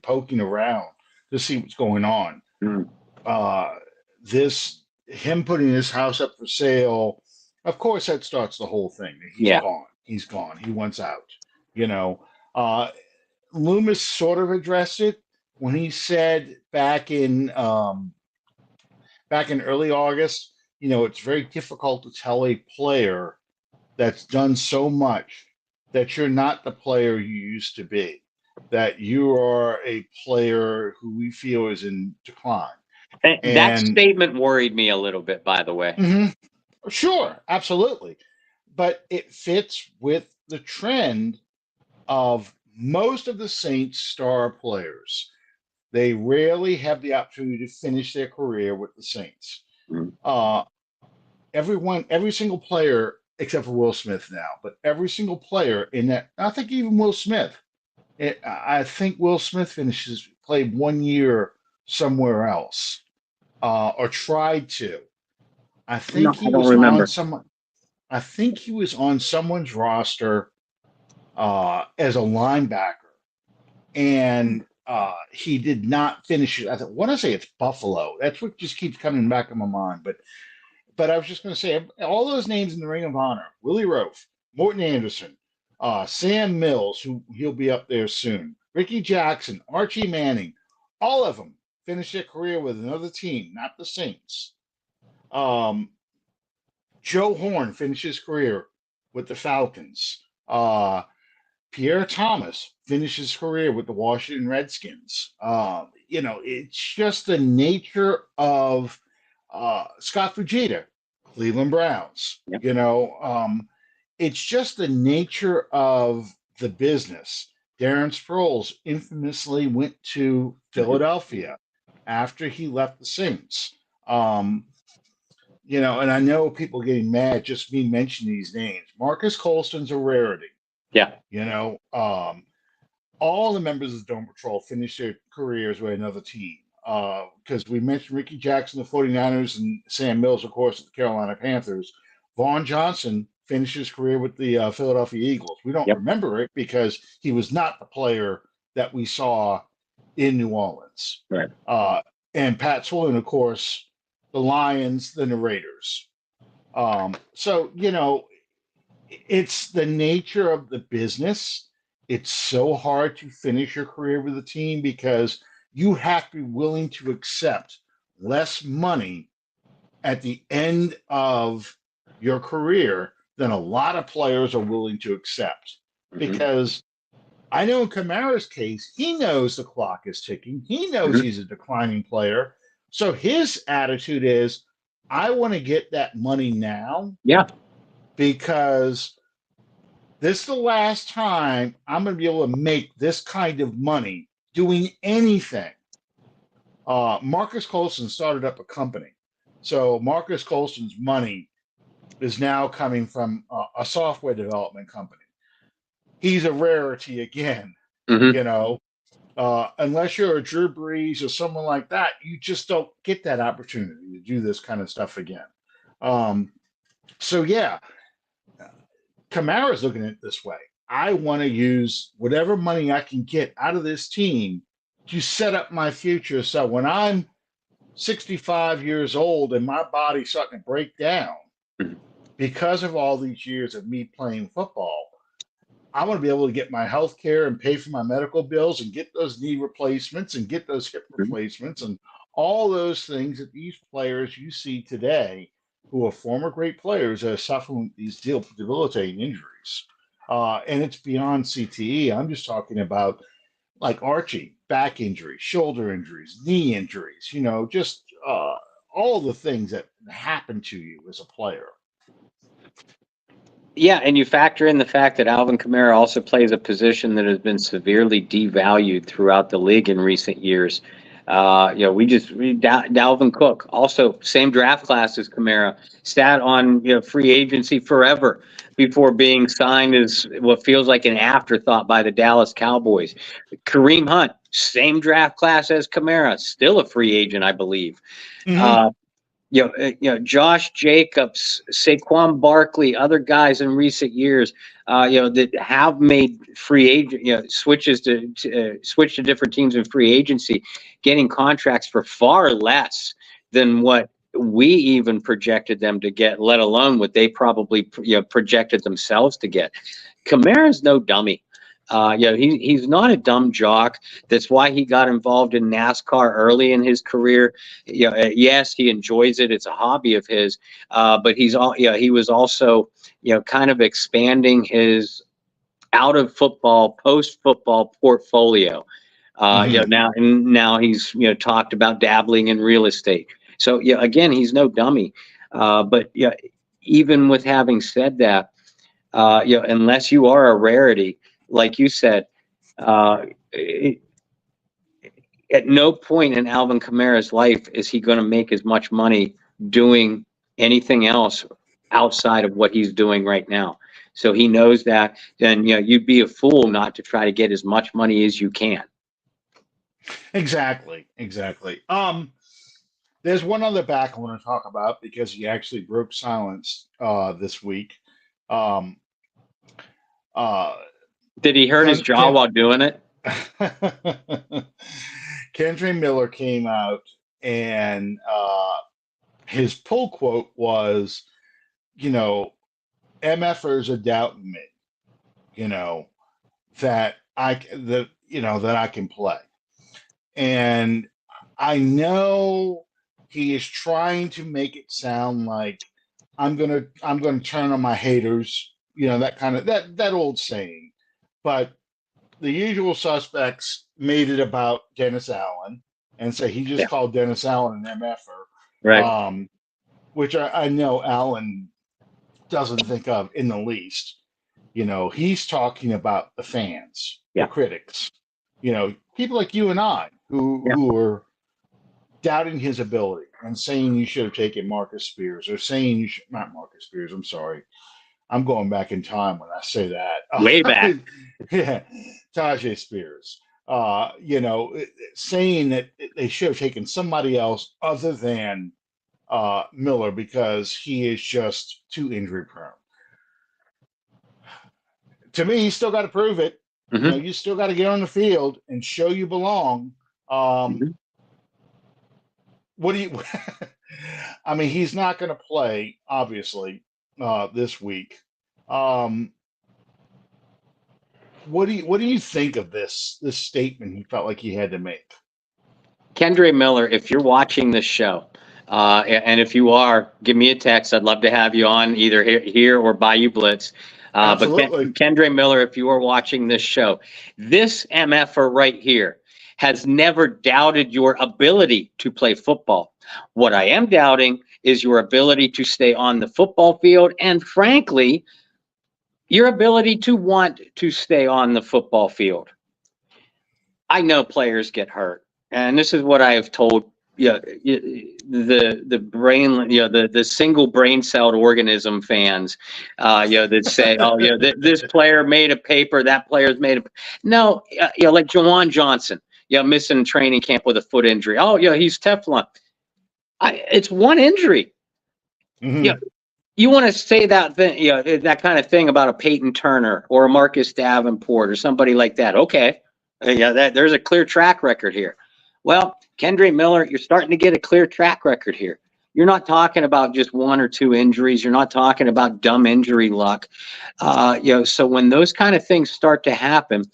poking around to see what's going on. Mm. Uh, this him putting his house up for sale, of course, that starts the whole thing. He's Yeah. gone. He's gone. He wants out. You know, uh, Loomis sort of addressed it when he said back in early August. It's very difficult to tell a player that's done so much that you're not the player you used to be, that you are a player who we feel is in decline. And that And statement worried me a little bit, by the way. mhm, sure, absolutely. But it fits with the trend of most of the Saints star players. They rarely have the opportunity to finish their career with the Saints. Mm. Uh, every single player, except for Will Smith now, but every single player in that, I think even Will Smith, I think Will Smith played 1 year somewhere else, or tried to. I No, think I he don't was on remember. some. I think he was on someone's roster as a linebacker, and he did not finish it. Want to say it's Buffalo. That's what just keeps coming back in my mind. But I was just going to say all those names in the Ring of Honor: Willie Roaf, Morton Anderson, Sam Mills, who he'll be up there soon, Ricky Jackson, Archie Manning, all of them finished their career with another team, not the Saints. Um, Joe Horn finished his career with the Falcons. Pierre Thomas finished his career with the Washington Redskins. It's just the nature of Scott Fujita, Cleveland Browns. Yep. It's just the nature of the business. Darren Sproles infamously went to Mhm. Philadelphia after he left the Saints. Um, and I know people getting mad just me mentioning these names. Marcus Colston's a rarity. Yeah. You know, all the members of the Dome Patrol finished their careers with another team. Because we mentioned Ricky Jackson, the 49ers, and Sam Mills, of course, the Carolina Panthers. Vaughn Johnson finished his career with the Philadelphia Eagles. We don't Yep. remember it because he was not the player that we saw in New Orleans. Right. And Pat Swilling, of course, the Lions, then the Raiders. So, it's the nature of the business. It's so hard to finish your career with a team because you have to be willing to accept less money at the end of your career than a lot of players are willing to accept. Hmm. Because I know in Kamara's case, he knows the clock is ticking. He knows Hmm. he's a declining player. So his attitude is, I want to get that money now Yeah. because this is the last time I'm going to be able to make this kind of money doing anything. Marcus Colston started up a company. So Marcus Colston's money is now coming from a software development company. He's a rarity again, Hmm. you know. Unless you're a Drew Brees or someone like that, you just don't get that opportunity to do this kind of stuff again. Um, so yeah, Kamara's looking at it this way. I want to use whatever money I can get out of this team to set up my future. So when I'm 65 years old and my body's starting to break down because of all these years of me playing football, I want to be able to get my health care and pay for my medical bills and get those knee replacements and get those hip replacements and all those things that these players you see today who are former great players are suffering these debilitating injuries. And it's beyond CTE. I'm just talking about like Archie, back injuries, shoulder injuries, knee injuries, just all the things that happen to you as a player. Yeah, and you factor in the fact that Alvin Kamara also plays a position that has been severely devalued throughout the league in recent years. Dalvin Cook, also same draft class as Kamara, sat on free agency forever before being signed as what feels like an afterthought by the Dallas Cowboys. Kareem Hunt, same draft class as Kamara, still a free agent, I believe. Mm-hmm. Uh, Josh Jacobs, Saquon Barkley, other guys in recent years, that have made free agent, switches to switch to different teams in free agency, getting contracts for far less than what we even projected them to get, let alone what they probably projected themselves to get. Kamara's no dummy. He's not a dumb jock. That's why he got involved in NASCAR early in his career. Yes, he enjoys it. It's a hobby of his. But he was also, kind of expanding his out of football, post football portfolio. Now he's talked about dabbling in real estate. So again, he's no dummy. But even with having said that, unless you are a rarity, like you said, at no point in Alvin Kamara's life is he going to make as much money doing anything else outside of what he's doing right now. So he knows that. Then you'd be a fool not to try to get as much money as you can. Exactly. There's one other back I want to talk about because he actually broke silence this week. Did he hurt his jaw while doing it? Kendre Miller came out and his pull quote was, MFers are doubting me, that I can play. And I know he is trying to make it sound like I'm gonna turn on my haters, that kind of that old saying. But the usual suspects made it about Dennis Allen and say he just called Dennis Allen an MFer, right? Which I know Allen doesn't think of in the least. He's talking about the fans, the critics, people like you and I who are doubting his ability and saying you should have taken Marcus Spears, or saying you should not Marcus Spears. I'm sorry. I'm going back in time when I say that. Way back. Yeah, Tajay Spears. Saying that they should have taken somebody else other than Miller because he is just too injury prone. To me, he's still got to prove it. Mm-hmm. You still got to get on the field and show you belong. What do you? I mean, he's not going to play, obviously, this week. What do you think of this statement he felt like he had to make? Kendre Miller, if you're watching this show, and if you are, give me a text. I'd love to have you on either here or Bayou Blitz. Absolutely. But Kendre Miller, if you are watching this show, this MFer right here has never doubted your ability to play football. What I am doubting is your ability to stay on the football field, and frankly, your ability to want to stay on the football field. I know players get hurt, and this is what I have told the brain, the single brain celled organism fans, that say, oh, this player made a paper, that player's made a no, like Jawan Johnson, missing training camp with a foot injury. Oh, he's Teflon. It's one injury. Mm-hmm. You want to say that thing, that kind of thing about a Peyton Turner or a Marcus Davenport or somebody like that. Okay, there's a clear track record here. Well, Kendre Miller, you're starting to get a clear track record here. You're not talking about just one or two injuries. You're not talking about dumb injury luck. So when those kind of things start to happen,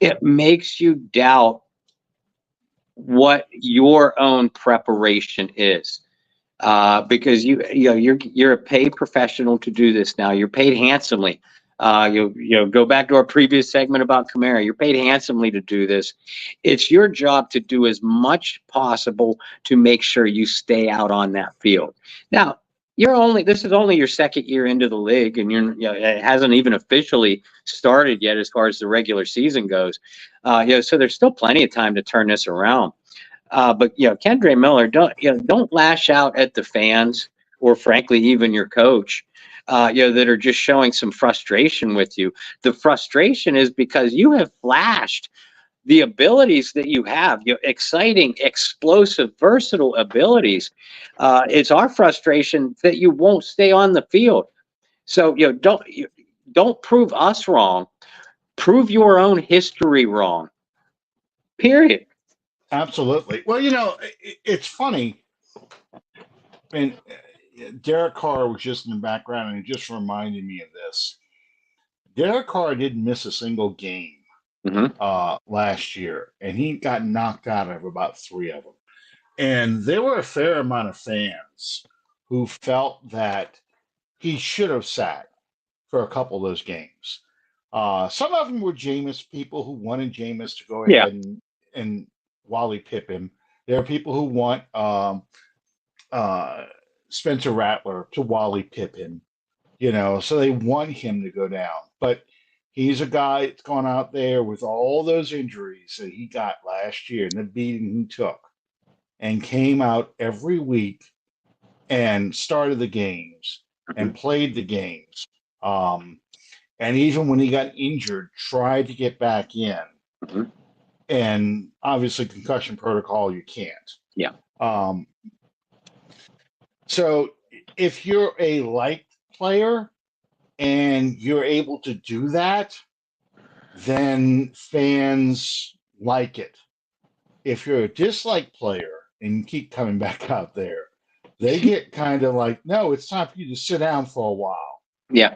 it makes you doubt what your own preparation is. Because you're a paid professional to do this now. You're paid handsomely. Go back to our previous segment about Kamara. You're paid handsomely to do this. It's your job to do as much possible to make sure you stay out on that field. Now, this is only your second year into the league, and it hasn't even officially started yet as far as the regular season goes. So there's still plenty of time to turn this around. But Kendre Miller, don't lash out at the fans or frankly even your coach, that are just showing some frustration with you. The frustration is because you have flashed the abilities that you have, exciting, explosive, versatile abilities. It's our frustration that you won't stay on the field. So don't prove us wrong. Prove your own history wrong. Period. Absolutely. Well, it's funny, and Derek Carr was just in the background, and it just reminded me of this. Derek Carr didn't miss a single game Hmm. last year, and he got knocked out of about three of them. And there were a fair amount of fans who felt that he should have sat for a couple of those games. Some of them were Jameis people who wanted Jameis to go Yeah. ahead and Wally pip him. There are people who want uh, Spencer Rattler to Wally pip him, so they want him to go down. But he's a guy that's gone out there with all those injuries that he got last year and the beating he took, and came out every week and started the games Hmm. and played the games. And even when he got injured, tried to get back in. Hmm. And obviously, concussion protocol, you can't. Yeah. Um, so if you're a liked player and you're able to do that, then fans like it. If you're a disliked player and you keep coming back out there, they get kind of like, no, it's time for you to sit down for a while, Yeah.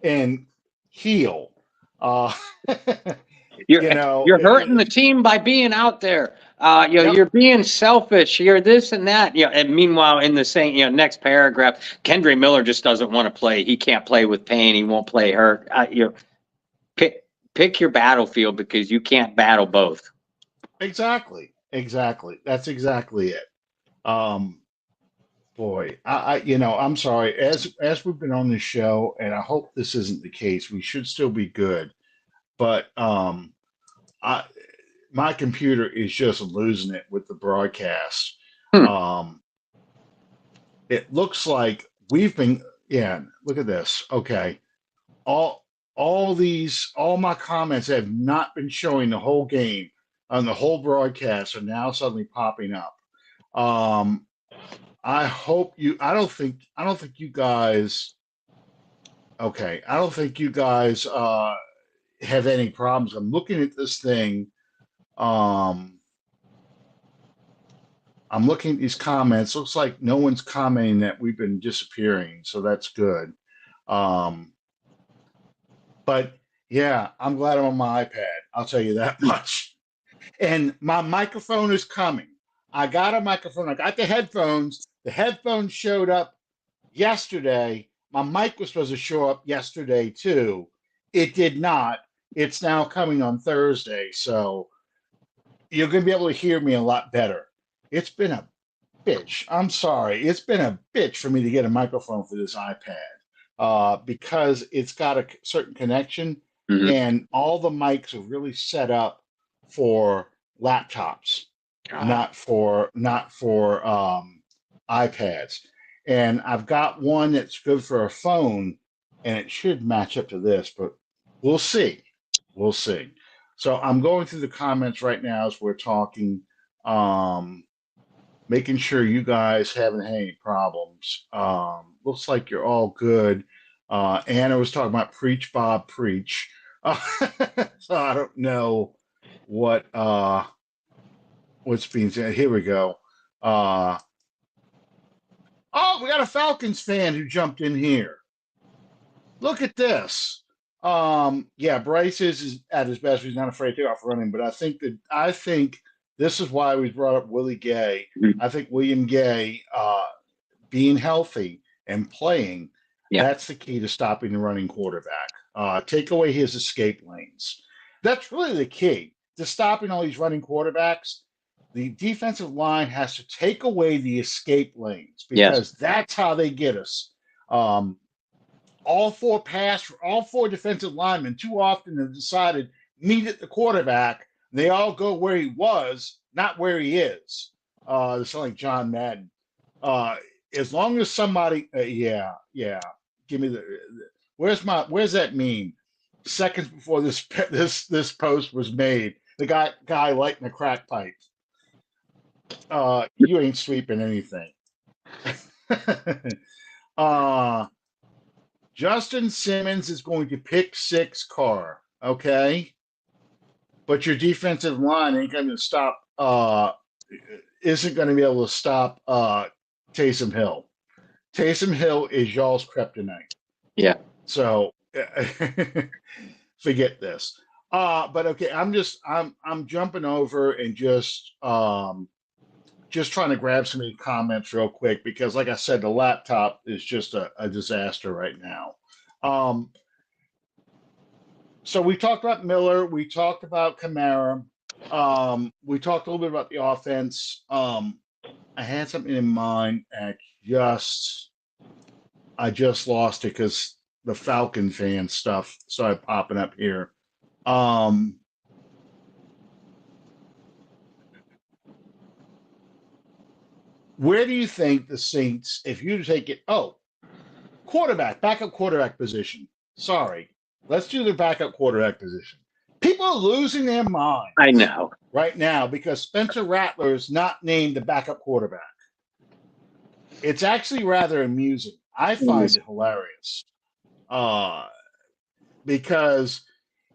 And heal. Uh, You're you know, you're hurting it, the team by being out there. yep, You're being selfish. You're this and that. And meanwhile, in the same, next paragraph, Kendra Miller just doesn't want to play. He can't play with pain. He won't play hurt. Pick your battlefield because you can't battle both. exactly. That's exactly it. Um, Boy, I'm sorry. As we've been on this show, and I hope this isn't the case. We should still be good, but I my computer is just losing it with the broadcast. Hmm. Um, it looks like we've been. Yeah, look at this. Okay, all all my comments have not been showing the whole game on the whole broadcast are now suddenly popping up. Um, I hope you. I don't think you guys. Okay, I don't think you guys have any problems. I'm looking at this thing. Um, I'm looking at these comments. Looks like no one's commenting that we've been disappearing, so that's good. Um, but yeah, I'm glad I'm on my iPad. I'll tell you that much. And my microphone is coming. I got a microphone. I got the headphones. The headphones showed up yesterday. My mic was supposed to show up yesterday too. It did not. It's now coming on Thursday. So you're going to be able to hear me a lot better. It's been a bitch. I'm sorry. It's been a bitch for me to get a microphone for this iPad because it's got a certain connection Hmm. and all the mics are really set up for laptops, not for iPads. And I've got one that's good for a phone, and it should match up to this, but we'll see. We'll see. So I'm going through the comments right now as we're talking, um, making sure you guys haven't had any problems. Looks like you're all good. Anna was talking about preach, Bob, preach. So I don't know what what's being said. Here we go. Uh, oh, we got a Falcons fan who jumped in here. Look at this. Yeah, Bryce is at his best. He's not afraid to take off running, but I think this is why we brought up Willie Gay. Hmm. I think William Gay being healthy and playing, Yeah. that's the key to stopping the running quarterback. Take away his escape lanes. That's really the key to stopping all these running quarterbacks. The defensive line has to take away the escape lanes Yes. because that's how they get us. Um, all four defensive linemen too often have decided meet at the quarterback. They all go where he was, not where he is. It's like John Madden. Uh, as long as somebody, yeah, give me where's that meme? Seconds before this post was made, the guy lighting a crack pipe. You ain't sweeping anything. Justin Simmons is going to pick six Carr, okay? But your defensive line ain't going to stop. Isn't going to be able to stop Taysom Hill. Taysom Hill is y'all's kryptonite. Yeah. So forget this. But okay, I'm jumping over and just trying to grab some of the comments real quick because, like I said, the laptop is just a disaster right now. So we talked about Miller, we talked about Kamara, we talked a little bit about the offense. I had something in mind, and I just lost it because the Falcon fan stuff started popping up here. Where do you think the Saints, if you take it, backup quarterback position. Sorry. Let's do the backup quarterback position. People are losing their minds. I know. Right now because Spencer Rattler is not named the backup quarterback. It's actually rather amusing. I find it hilarious. Because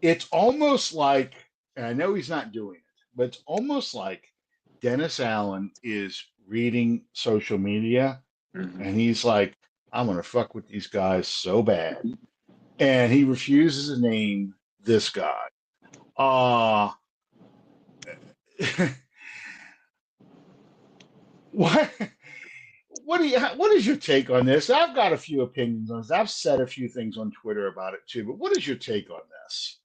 it's almost like, and I know he's not doing it, but it's almost like Dennis Allen is reading social media and he's like, I'm going to fuck with these guys so bad. And he refuses to name this guy. What is your take on this? I've got a few opinions on this. I've said a few things on Twitter about it too, but what is your take on this?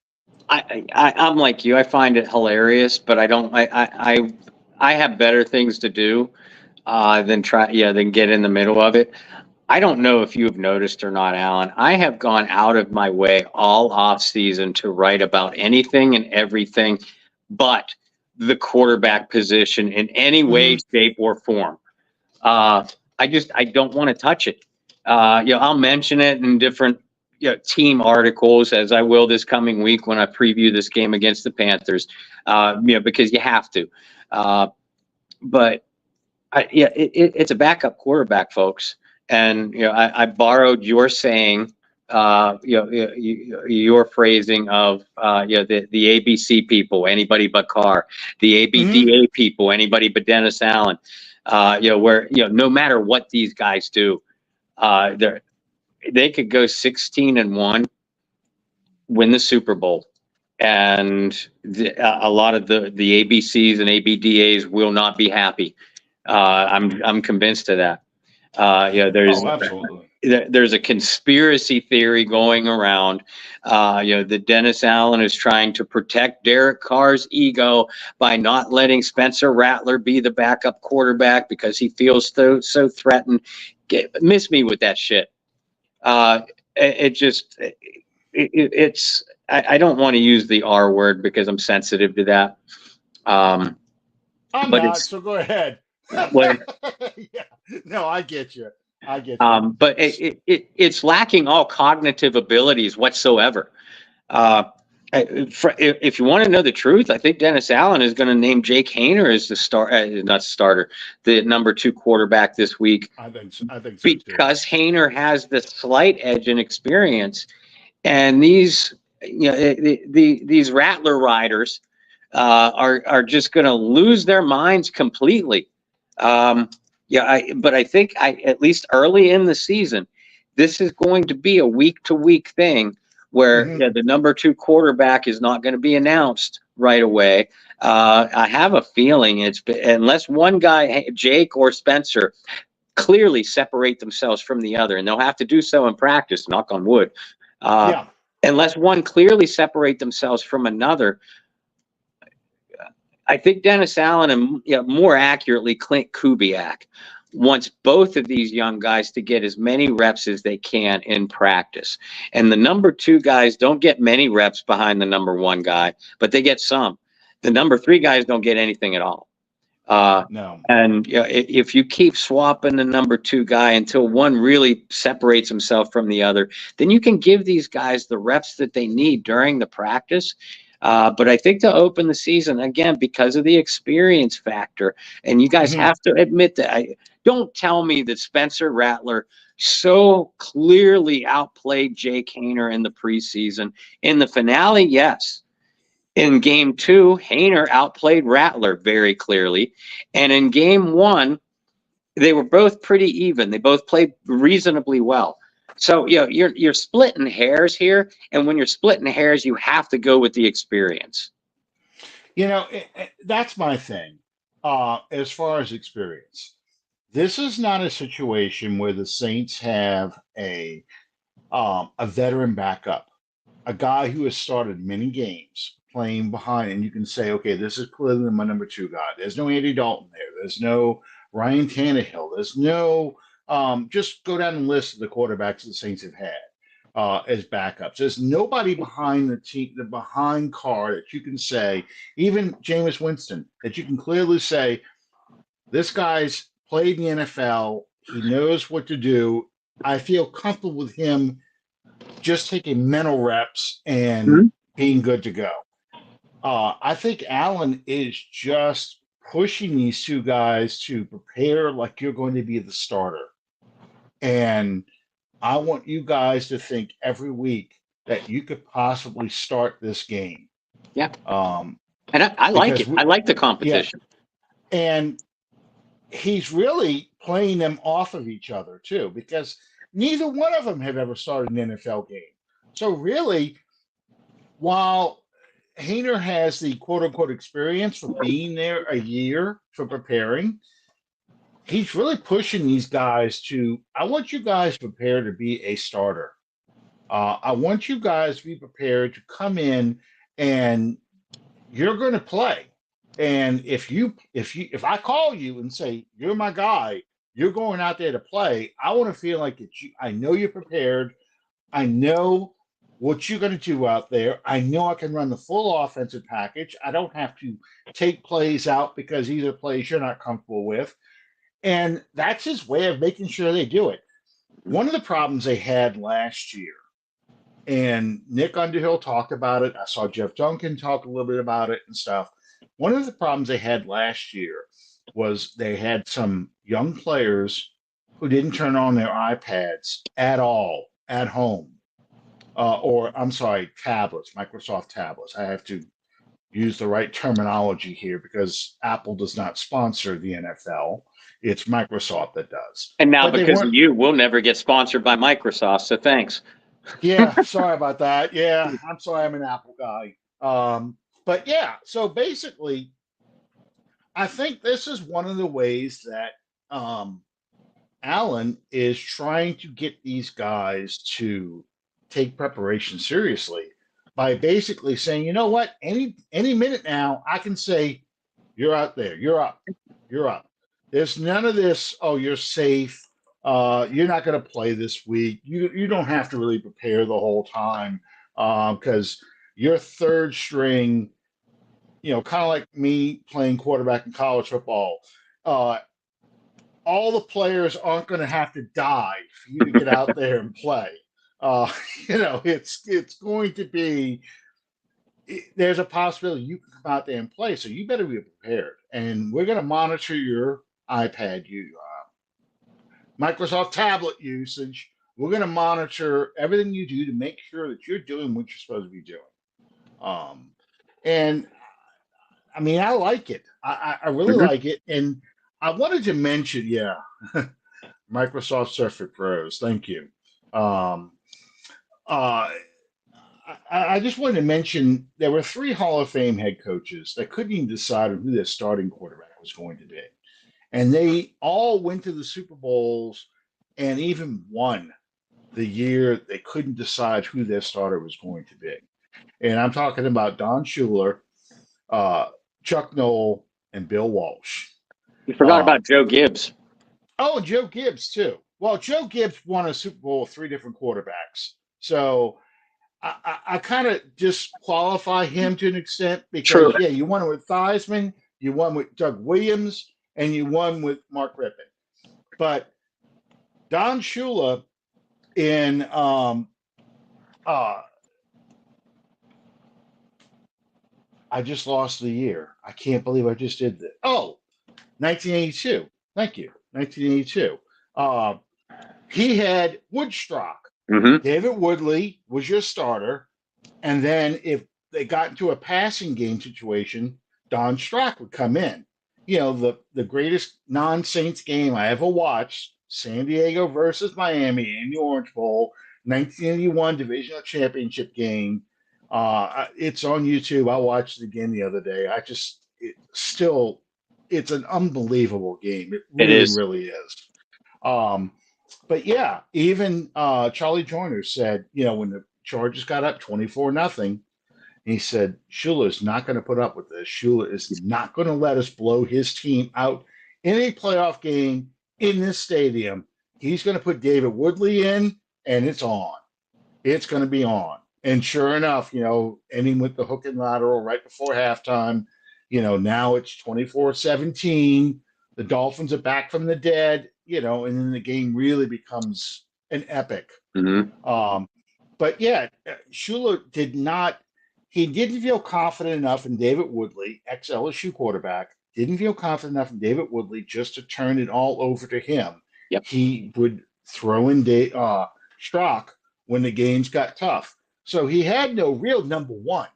I'm like you. I find it hilarious, but I have better things to do than get in the middle of it. I don't know if you've noticed or not, Alan. I have gone out of my way all off season to write about anything and everything but the quarterback position in any way, shape, or form. I don't want to touch it. I'll mention it in different team articles, as I will this coming week when I preview this game against the Panthers. Because you have to. But it's a backup quarterback, folks. And I borrowed your saying, your phrasing of the ABC people, anybody but Carr, the ABDA people, anybody but Dennis Allen. Where no matter what these guys do, they could go 16-1, win the Super Bowl, and a lot of the ABCs and ABDAs will not be happy. I'm convinced of that. Absolutely. There's a conspiracy theory going around, that Dennis Allen is trying to protect Derek Carr's ego by not letting Spencer Rattler be the backup quarterback because he feels so threatened. Miss me with that shit. I don't want to use the R word because I'm sensitive to that. I'm not, so go ahead. Yeah. No, I get you. But it's lacking all cognitive abilities whatsoever. If you want to know the truth, I think Dennis Allen is going to name Jake Haener as the number 2 quarterback this week. I think so because too. Haener has the slight edge in experience, and these these Rattler riders are just going to lose their minds completely. But I think at least early in the season, this is going to be a week-to-week thing where the number 2 quarterback is not going to be announced right away. I have a feeling unless one guy, Jake or Spencer, clearly separate themselves from the other, and they'll have to do so in practice, knock on wood. Unless one clearly separate themselves from another, I think Dennis Allen and more accurately Clint Kubiak wants both of these young guys to get as many reps as they can in practice. And the number 2 guys don't get many reps behind the number 1 guy, but they get some. The number 3 guys don't get anything at all. No. And if you keep swapping the number 2 guy until one really separates himself from the other, then you can give these guys the reps that they need during the practice. But I think to open the season, again, because of the experience factor, and you guys Mhm. have to admit that, don't tell me that Spencer Rattler so clearly outplayed Jake Haener in the preseason. In the finale, yes. In game two, Haener outplayed Rattler very clearly. And in game one, they were both pretty even. They both played reasonably well. So, you're splitting hairs here. And when you're splitting hairs, you have to go with the experience. That's my thing. As far as experience, this is not a situation where the Saints have a veteran backup, a guy who has started many games playing behind, and you can say, okay, this is clearly my number two guy. There's no Andy Dalton there. There's no Ryan Tannehill. There's no just go down the list of the quarterbacks the Saints have had as backups. There's nobody behind the team, behind Carr that you can say, even Jameis Winston, that you can clearly say, this guy's played in the NFL. He knows what to do. I feel comfortable with him just taking mental reps and Mhm. being good to go. I think Allen is just pushing these two guys to prepare like you're going to be the starter. And I want you guys to think every week that you could possibly start this game. Yeah. Um, And I like because, it. I like the yeah, competition. and he's really playing them off of each other too, because neither one of them have ever started an NFL game. So really, while Hayner has the quote unquote experience for being there a year for preparing, he's really pushing these guys to, I want you guys prepared to be a starter. I want you guys to be prepared to come in and you're going to play. And if I call you and say you're my guy, you're going out there to play. I want to feel like that I know you're prepared. I know what you're going to do out there. I know I can run the full offensive package. I don't have to take plays out because these are plays you're not comfortable with. And that's his way of making sure they do it. One of the problems they had last year, and Nick Underhill talked about it. I saw Jeff Duncan talk a little bit about it and stuff. One of the problems they had last year was they had some young players who didn't turn on their iPads at all at home, or I'm sorry, tablets, Microsoft tablets. I have to use the right terminology here because Apple does not sponsor the NFL. It's Microsoft that does. And now, But they because of weren't, you, we'll never get sponsored by Microsoft. So thanks. yeah, sorry about that. Yeah, I'm sorry, I'm an Apple guy. But yeah, so basically, I think this is one of the ways that Allen is trying to get these guys to take preparation seriously by basically saying, you know what, any minute now, I can say, you're out there, you're up, you're up. There's none of this, oh, you're safe. You're not going to play this week. You don't have to really prepare the whole time because you're third string, kind of like me playing quarterback in college football. Uh, all the players aren't going to have to die for you to get out there and play. Uh, it's going to be. There's a possibility you can come out there and play, so you better be prepared. And we're going to monitor your iPad Microsoft tablet usage. We're going to monitor everything you do to make sure that you're doing what you're supposed to be doing. Um, and I mean, I like it. I really Mhm. like it. And I wanted to mention, yeah, Microsoft Surface Pros. Thank you. Um, uh, I just wanted to mention there were three Hall of Fame head coaches that couldn't even decide who their starting quarterback was going to be. And they all went to the Super Bowls and even won the year they couldn't decide who their starter was going to be. And I'm talking about Don Shula, uh, Chuck Noll, and Bill Walsh. You forgot Um, about Joe Gibbs. Oh, and Joe Gibbs too. Well, Joe Gibbs won a Super Bowl with three different quarterbacks, so I kind of disqualify him to an extent True. because yeah, you won with Theismann, you won with Doug Williams, and you won with Mark Rippon. But Don Shula in uh, I just lost the year. I can't believe I just did that. Oh, 1982. Thank you. 1982. Uh, he had Woodstock. Mm-hmm. David Woodley was your starter. And then if they got into a passing game situation, Don Strock would come in. The greatest non-Saints game I ever watched, San Diego versus Miami in the Orange Bowl, 1981 divisional championship game. It's on YouTube. I watched it again the other day. It's an unbelievable game. It It really, is. really is. Um, but yeah, even Charlie Joyner said, when the Chargers got up 24-0, he said, Shula is not going to put up with this. Shula is not going to let us blow his team out in a playoff game in this stadium. He's going to put David Woodley in, and it's on. It's going to be on. And sure enough, ending with the hook and lateral right before halftime, now it's 24-17. The Dolphins are back from the dead, and then the game really becomes an epic. Mm-hmm. But yeah, Shula he didn't feel confident enough in David Woodley, ex LSU quarterback, didn't feel confident enough in David Woodley just to turn it all over to him. Yep. He would throw in Strock when the games got tough. So he had no real number one.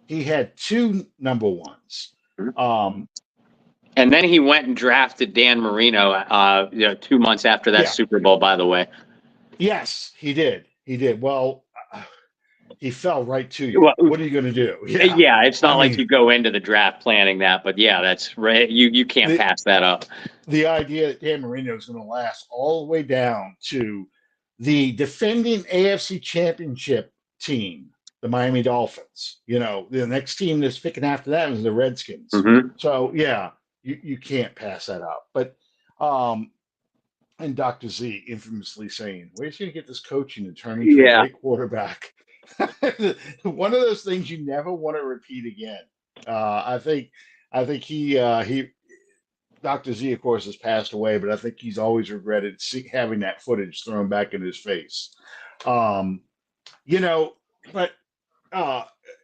He had two number ones. And then he went and drafted Dan Marino, 2 months after that Super Bowl, by the way. Yes, he did. He did. Well, he fell right to you. What are you going to do? Yeah, it's not like you go into the draft planning that, but yeah, that's right. You can't pass that up. The idea that Dan Marino is going to last all the way down to the defending AFC championship team, the Miami Dolphins. The next team that's picking after that is the Redskins. Mm-hmm. So yeah, you can't pass that up. But and Dr. Z infamously saying, "Where's he going to get this coaching to turn into a great quarterback?" One of those things you never want to repeat again. I think he Dr. Z, of course, has passed away, but I think he's always regretted having that footage thrown back in his face. But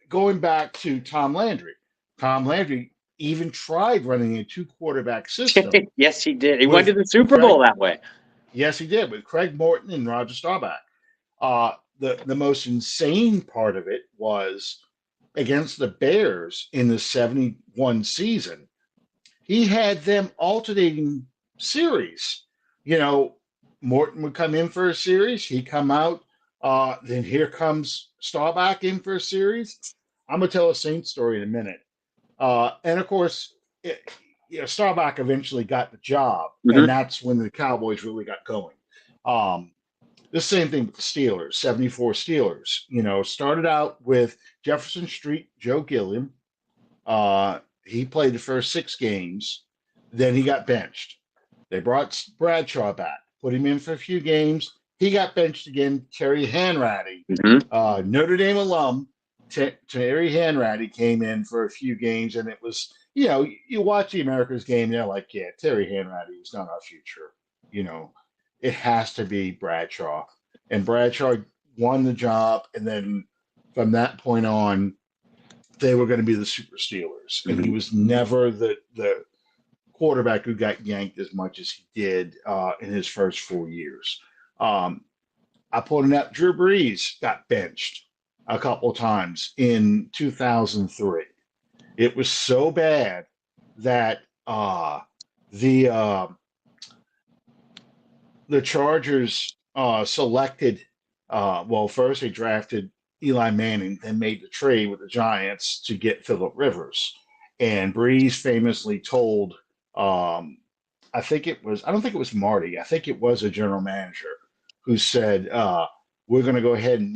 going back to Tom Landry even tried running a two-quarterback system. Yes, he did. He went to the Super Bowl that way. Yes, he did, with Craig Morton and Roger Staubach. The most insane part of it was against the Bears in the 71 season. He had them alternating series. Morton would come in for a series. He'd come out. Then here comes Staubach in for a series. I'm going to tell a Saints story in a minute. And of course, Staubach eventually got the job. Mm-hmm. And that's when the Cowboys really got going. The same thing with the Steelers, 74 Steelers. Started out with Jefferson Street, Joe Gilliam. He played the first 6 games. Then he got benched. They brought Bradshaw back, put him in for a few games. He got benched again. Terry Hanratty, Notre Dame alum, Terry Hanratty came in for a few games, and it was, you watch the America's game, they're like, yeah, Terry Hanratty is not our future. It has to be Bradshaw. And Bradshaw won the job, and then from that point on, they were going to be the Super Steelers. And he was never the quarterback who got yanked as much as he did in his first 4 years. I pointed out Drew Brees got benched a couple of times in 2003. It was so bad that the Chargers selected. First they drafted Eli Manning, then made the trade with the Giants to get Phillip Rivers. And Brees famously told, I don't think it was Marty. I think it was a general manager who said, we're going to go ahead and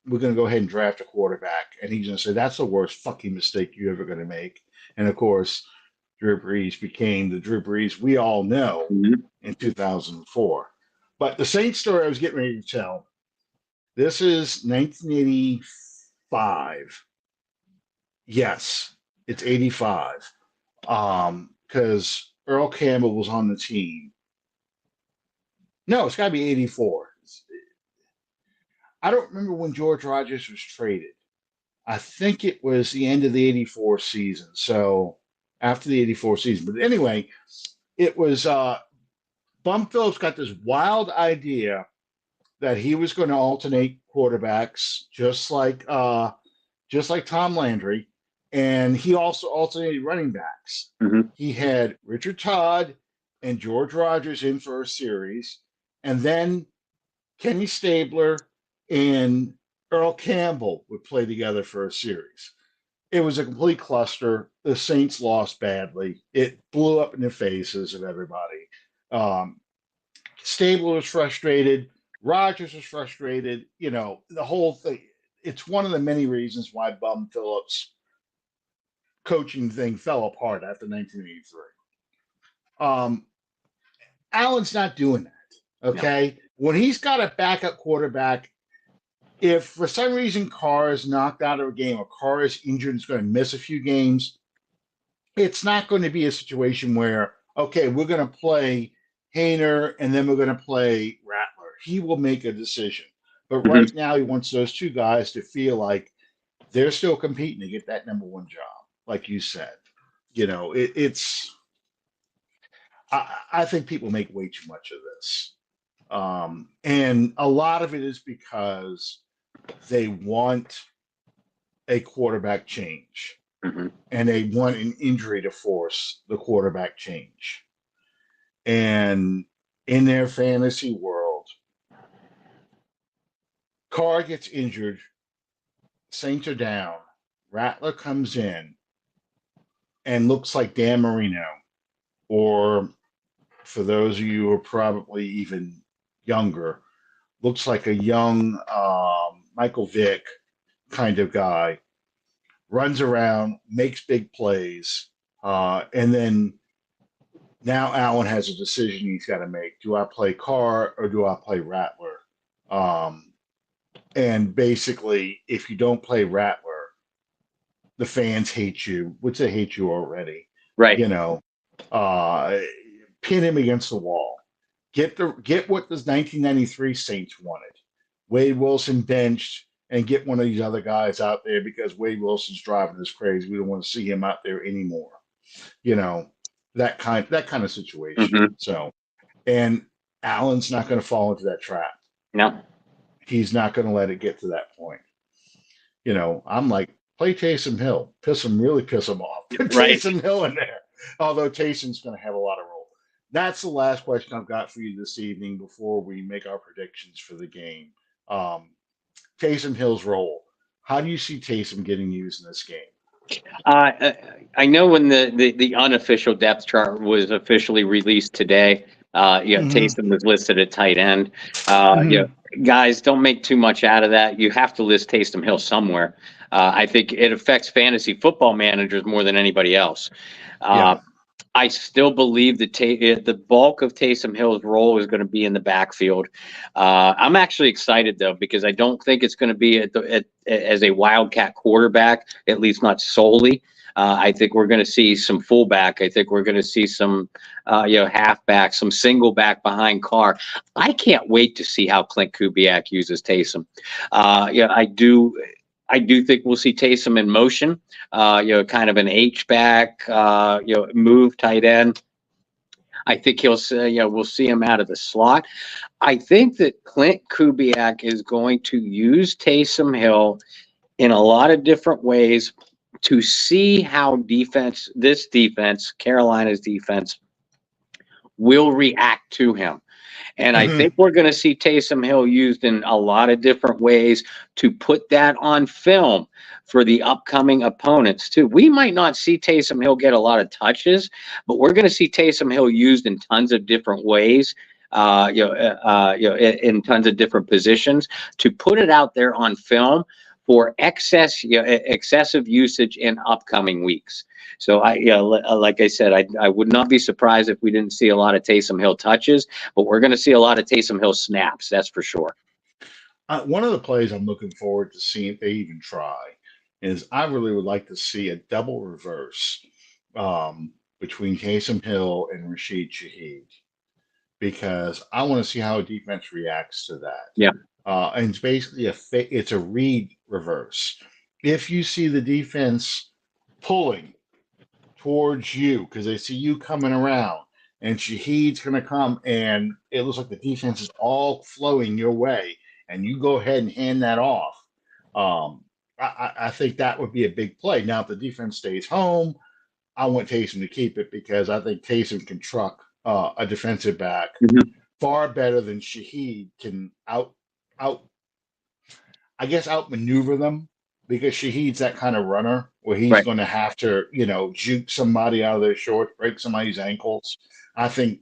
we're going to go ahead and draft a quarterback. And he's going to say, that's the worst fucking mistake you're ever going to make. And of course, Drew Brees became the Drew Brees we all know in 2004. But the Saints story I was getting ready to tell, this is 1985. Yes, it's 85. Because Earl Campbell was on the team. No, it's got to be 84. I don't remember when George Rogers was traded. I think it was the end of the '84 season. So after the '84 season, but anyway, it was Bum Phillips got this wild idea that he was going to alternate quarterbacks, just like Tom Landry, and he also alternated running backs. Hmm. He had Richard Todd and George Rogers in for a series, and then Kenny Stabler and Earl Campbell would play together for a series. It was a complete cluster. The Saints lost badly. It blew up in the faces of everybody. Um, Stabler was frustrated. Rogers was frustrated. The whole thing. It's one of the many reasons why Bum Phillips' coaching thing fell apart after 1983. Um, Allen's not doing that. No. Okay. When he's got a backup quarterback, if for some reason Carr is knocked out of a game or Carr is injured and is going to miss a few games, it's not going to be a situation where, okay, we're going to play Hayner and then we're going to play Rattler. He will make a decision. But Hmm. right now, he wants those two guys to feel like they're still competing to get that number one job, like you said. It's, I think people make way too much of this. And a lot of it is because they want a quarterback change Hmm. and they want an injury to force the quarterback change. And in their fantasy world, Carr gets injured, Saints are down, Rattler comes in and looks like Dan Marino, or for those of you who are probably even younger, looks like a young Michael Vick kind of guy, runs around, makes big plays, and then now Allen has a decision he's got to make. Do I play Carr or do I play Rattler? Um, and basically, if you don't play Rattler, the fans hate you, which they hate you already. Right. You know, uh, pin him against the wall. Get what the 1993 Saints wanted. Wade Wilson benched and get one of these other guys out there because Wade Wilson's driving us crazy. We don't want to see him out there anymore. You know, that kind of situation. Hmm. So, and Allen's not going to fall into that trap. No. He's not going to let it get to that point. I'm like, play Taysom Hill, really piss him off. Put Right. Taysom Hill in there. Although Taysom's going to have a lot of role. That's the last question I've got for you this evening before we make our predictions for the game. Um, Taysom Hill's role. How do you see Taysom getting used in this game? I know when the unofficial depth chart was officially released today, Mm-hmm. Taysom was listed at tight end. Mm-hmm. Guys, don't make too much out of that. You have to list Taysom Hill somewhere. I think it affects fantasy football managers more than anybody else. Yeah. I still believe that the bulk of Taysom Hill's role is going to be in the backfield. I'm actually excited though because I don't think it's going to be as a wildcat quarterback, at least not solely. I think we're going to see some fullback. I think we're going to see some, halfback, some single back behind Carr. I can't wait to see how Clint Kubiak uses Taysom. I do. I do think we'll see Taysom in motion, kind of an H back, move tight end. I think we'll see him out of the slot. I think that Clint Kubiak is going to use Taysom Hill in a lot of different ways to see how this defense, Carolina's defense, will react to him. And I Mm-hmm. think we're going to see Taysom Hill used in a lot of different ways to put that on film for the upcoming opponents too. We might not see Taysom Hill get a lot of touches, but we're going to see Taysom Hill used in tons of different ways. In tons of different positions to put it out there on film for excessive usage in upcoming weeks. So like I said, I would not be surprised if we didn't see a lot of Taysom Hill touches, but we're going to see a lot of Taysom Hill snaps. That's for sure. One of the plays I'm looking forward to seeing if they even try is I really would like to see a double reverse between Taysom Hill and Rashid Shaheed because I want to see how a defense reacts to that. Yeah. And it's basically it's a read reverse. if you see the defense pulling towards you because they see you coming around and Shahid's going to come and it looks like the defense is all flowing your way and you go ahead and hand that off, I think that would be a big play. Now, if the defense stays home, I want Taysom to keep it because I think Taysom can truck a defensive back Mhm. far better than Shahid can out I guess outmaneuver them because Shahid's that kind of runner where he's Right. going to have to, juke somebody out of their shorts, break somebody's ankles. I think,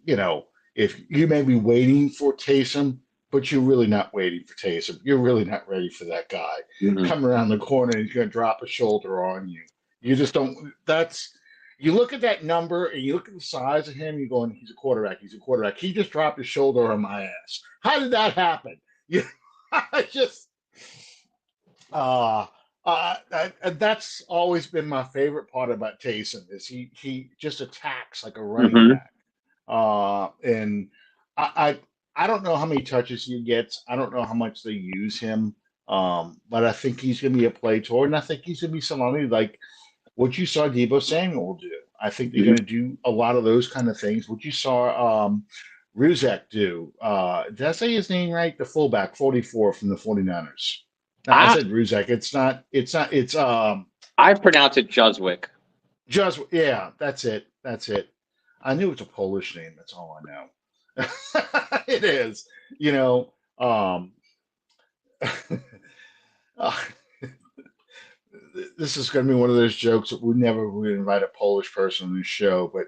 if you may be waiting for Taysom, but you're really not waiting for Taysom. You're really not ready for that guy. Mhm. Come around the corner and he's going to drop a shoulder on you. You just don't, you look at that number and you look at the size of him, you're going, he's a quarterback. He's a quarterback. He just dropped his shoulder on my ass. How did that happen? I just, uh, that's always been my favorite part about Taysom is he just attacks like a running Mhm. back. And I I don't know how many touches he gets. I don't know how much they use him. But I think he's going to be a play toward, and I think he's going to be somebody like what you saw Debo Samuel do. I think they're Mhm. going to do a lot of those kind of things. What you saw Ruzek do. Did I say his name right? The fullback, 44 from the 49ers. No, I I said Ruzek. It's not. It's not. It's I pronounce it Juswick. just yeah. That's it. That's it. I knew it's a Polish name. That's all I know. It is. You know. Uh, this is going to be one of those jokes that we never would invite a Polish person on the show, but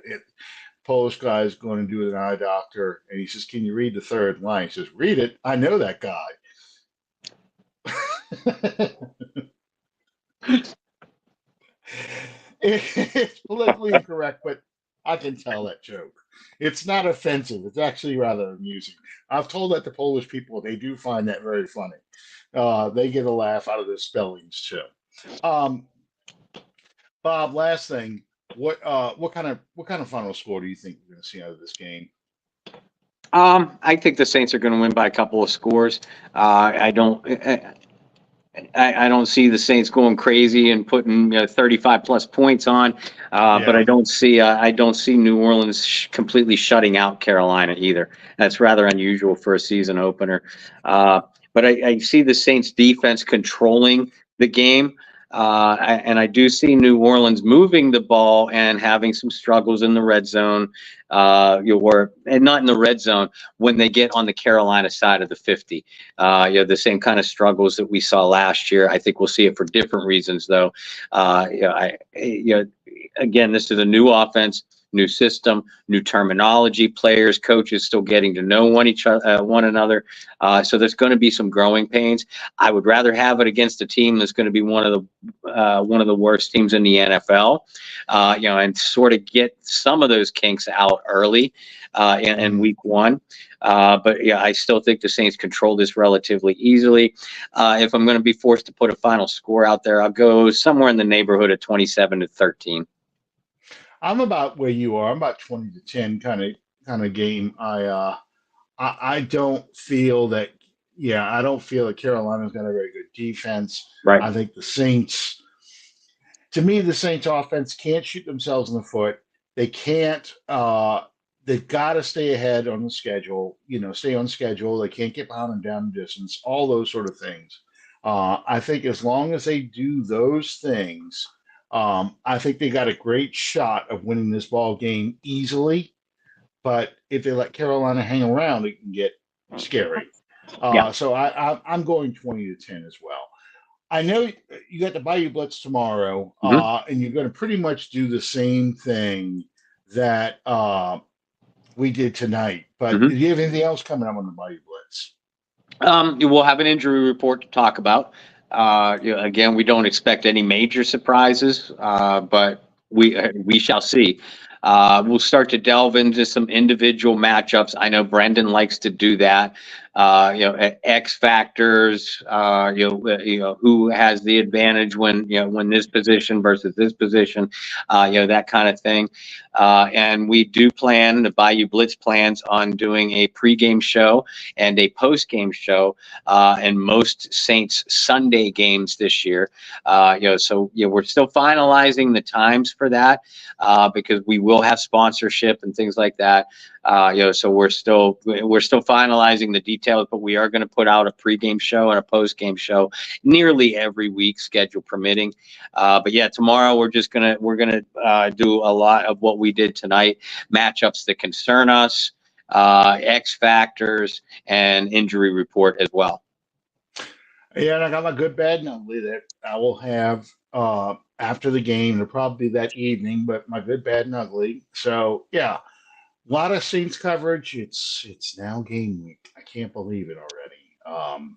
Polish guy is going to do an eye doctor, and he says, "Can you read the third line?" He says, "Read it. I know that guy." It's politically incorrect, but I can tell that joke. It's not offensive. It's actually rather amusing. I've told that to Polish people. They do find that very funny. They get a laugh out of the spellings too. Um, Bob, last thing, what kind of final score do you think we're going to see out of this game? I think the Saints are going to win by a couple of scores. I don't. I don't see the Saints going crazy and putting 35 plus points on, but Yeah. I don't see New Orleans completely shutting out Carolina either. That's rather unusual for a season opener. But I see the Saints defense controlling the game. And I do see New Orleans moving the ball and having some struggles in the red zone, and not in the red zone when they get on the Carolina side of the 50. The same kind of struggles that we saw last year. I think we'll see it for different reasons, though. Again, this is a new offense, new system, new terminology. Players, coaches, still getting to know one another. So there's going to be some growing pains. I would rather have it against a team that's going to be one of the worst teams in the NFL. And sort of get some of those kinks out early in Mhm. week one. But yeah, I still think the Saints control this relatively easily. If I'm going to be forced to put a final score out there, I'll go somewhere in the neighborhood of 27-13. I'm about where you are. I'm about 20-10 kind of game. I don't feel that. Yeah, I don't feel that Carolina's got a very good defense. Right. I think the Saints. To me, the Saints offense can't shoot themselves in the foot. They can't. They've got to stay ahead on the schedule. Stay on schedule. They can't get behind and down the distance. All those sort of things. I think as long as they do those things, I think they got a great shot of winning this ball game easily. But if they let Carolina hang around, it can get scary. Yeah. So I'm going 20-10 as well. I know you got the Bayou Blitz tomorrow, Mhm. and you're going to pretty much do the same thing that we did tonight. But do Mhm. you have anything else coming up on the Bayou Blitz? We'll have an injury report to talk about. Again, we don't expect any major surprises, but we shall see. We'll start to delve into some individual matchups. I know Brendan likes to do that. X factors, who has the advantage when this position versus this position, that kind of thing. And we do plan, the Bayou Blitz plans on doing a pregame show and a postgame show in most Saints Sunday games this year. So we're still finalizing the times for that because we will have sponsorship and things like that. So we're still finalizing the details, but we are going to put out a pregame show and a postgame show nearly every week, schedule permitting. But yeah, tomorrow we're gonna do a lot of what we did tonight: matchups that concern us, X factors, and injury report as well. Yeah, and I got my good, bad, and ugly that I will have after the game. It'll probably be that evening, but my good, bad, and ugly. So yeah, a lot of Saints coverage. It's now game week. I can't believe it already.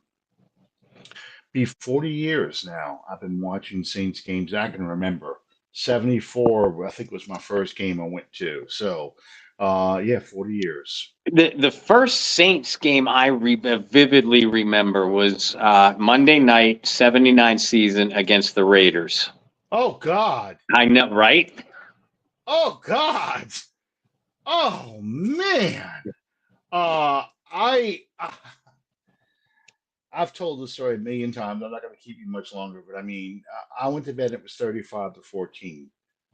Be 40 years now. I've been watching Saints games. I can remember 74. I think was my first game I went to. So yeah, 40 years. The first Saints game I vividly remember was Monday night, 79 season against the Raiders. Oh God. I know, right? Oh God. Oh man. I've told this story a million times. I'm not going to keep you much longer, but I mean, I went to bed. It was 35-14.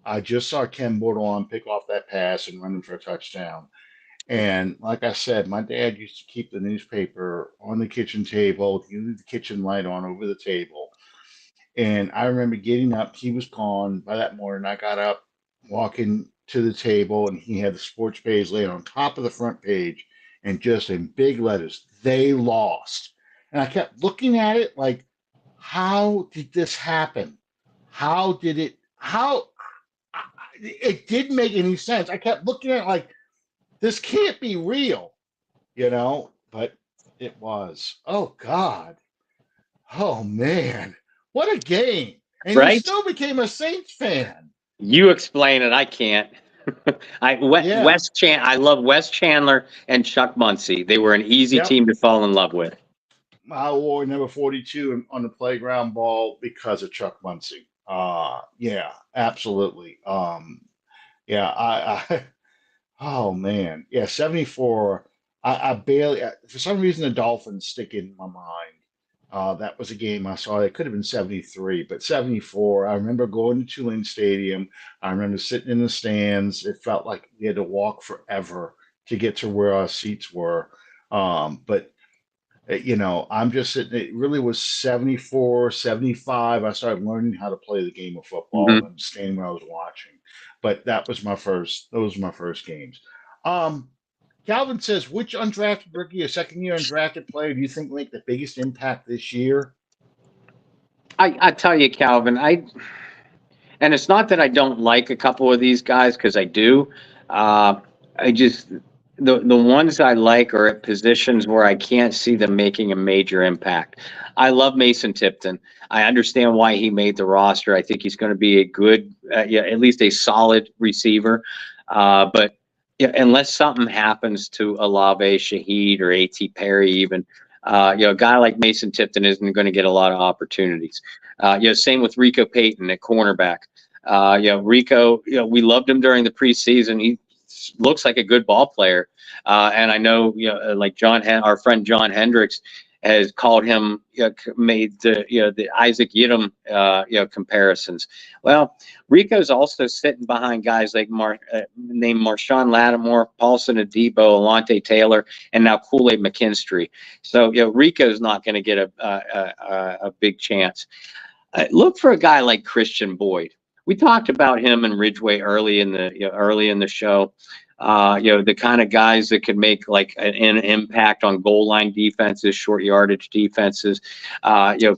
I just saw Ken Bordelon pick off that pass and run him for a touchdown. And like I said, my dad used to keep the newspaper on the kitchen table, you leave the kitchen light on over the table. And I remember getting up. He was gone by that morning. I got up, walking to the table, and he had the sports page laid on top of the front page, and just in big letters, they lost. And I kept looking at it like, how did this happen? How did it? How? It didn't make any sense. I kept looking at it like, this can't be real, but it was. Oh God. Oh man. What a game. And Right? you still became a Saints fan. You explain it. I can't. I love Wes Chandler and Chuck Muncie. They were an easy Yep. team to fall in love with. I wore number 42 on the playground ball because of Chuck Muncie. Yeah, absolutely. Yeah, oh man. Yeah, 74. I barely, for some reason, the Dolphins stick in my mind. That was a game I saw. It could have been 73, but 74. I remember going to Tulane Stadium. I remember sitting in the stands. It felt like we had to walk forever to get to where our seats were. But I'm just sitting, it really was 74, 75. I started learning how to play the game of football and understanding what I was watching. But those were my first games. Calvin says, which undrafted rookie or second-year undrafted player do you think make the biggest impact this year? I tell you, Calvin, and it's not that I don't like a couple of these guys, because I do. The ones I like are at positions where I can't see them making a major impact. I love Mason Tipton. I understand why he made the roster. I think he's going to be a good, at least a solid receiver. But unless something happens to Olave, Shaheed, or A.T. Perry, even, a guy like Mason Tipton isn't going to get a lot of opportunities. Same with Rico Payton at cornerback. Rico, we loved him during the preseason. He looks like a good ball player. And I know, like our friend John Hendricks has called him, made the Isaac Yiadom, comparisons. Well, Rico's also sitting behind guys like named Marshawn Lattimore, Paulson Adebo, Alontae Taylor, and now Kool-Aid McKinstry. So, Rico's not going to get a big chance. Look for a guy like Christian Boyd. We talked about him in Ridgeway early in the show. The kind of guys that could make like an impact on goal line defenses, short yardage defenses.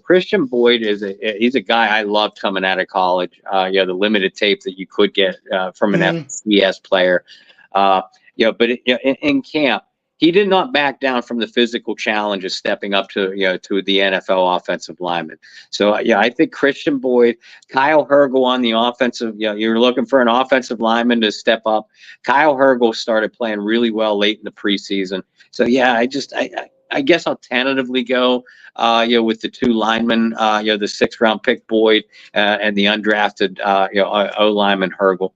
Christian Boyd he's a guy I loved coming out of college. The limited tape that you could get from an FCS player. But in camp, he did not back down from the physical challenges stepping up to the NFL offensive lineman. So I think Christian Boyd, Kyle Hergel on the offensive. You're looking for an offensive lineman to step up. Kyle Hergel started playing really well late in the preseason. So I guess I'll tentatively go, with the two linemen, the 6th round pick Boyd, and the undrafted, O lineman Hergel.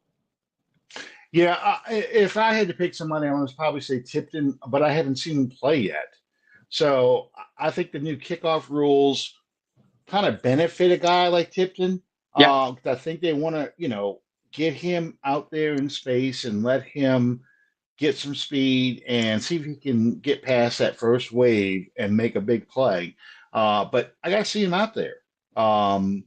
Yeah, if I had to pick somebody, I would probably say Tipton, but I haven't seen him play yet. So I think the new kickoff rules kind of benefit a guy like Tipton. Yeah, 'Cause I think they want to, get him out there in space and let him get some speed and see if he can get past that first wave and make a big play. But I got to see him out there. Um,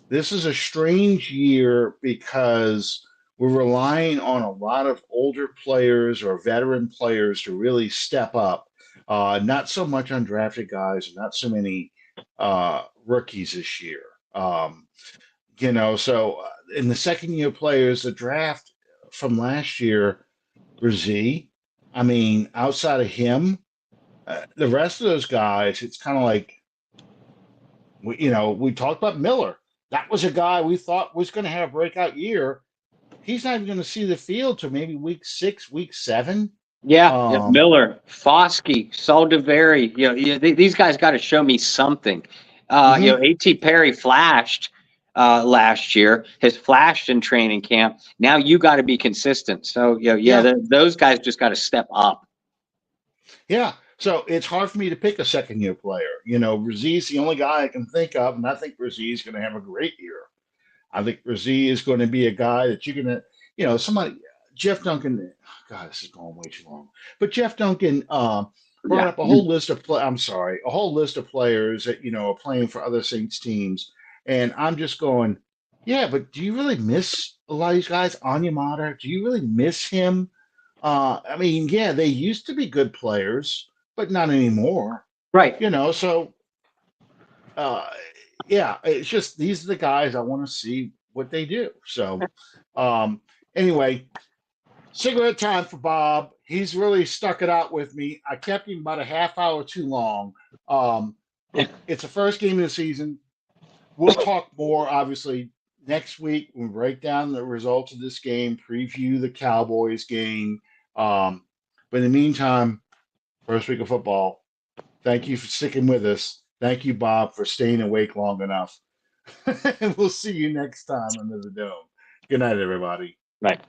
this is a strange year because we're relying on a lot of older players or veteran players to really step up. Not so much undrafted guys, not so many rookies this year. Um, in the second year players, the draft from last year, Brzee, I mean, outside of him, the rest of those guys, it's kind of like we talked about Miller. That was a guy we thought was going to have a breakout year. He's not even going to see the field till maybe week 6, week 7. yeah, Um, Miller, Foskey, Saldiveri. These guys got to show me something. mhm. A.T. Perry flashed last year, has flashed in training camp. Now you got to be consistent. So, Yeah, those guys just got to step up. yeah. So it's hard for me to pick a second year player. Brzee the only guy I can think of, and I think Brzee is going to have a great year. I think Brzee is going to be a guy that you're going to, somebody, Jeff Duncan. God, this is going way too long. But Jeff Duncan brought Yeah. up a whole list of I'm sorry, a whole list of players that are playing for other Saints teams, and I'm just going, yeah, but do you really miss a lot of these guys? Onyemata, do you really miss him? I mean, yeah, they used to be good players, but not anymore. Right. So uh, yeah, it's just these are the guys I want to see what they do. So, um, anyway, cigarette time for Bob. He's really stuck it out with me. I kept him about a half hour too long. Um, it's the first game of the season. We'll talk more, obviously, next week. We'll break down the results of this game, preview the Cowboys game. But in the meantime, first week of football. Thank you for sticking with us. Thank you, Bob, for staying awake long enough. And we'll see you next time under the dome. Good night, everybody. Right.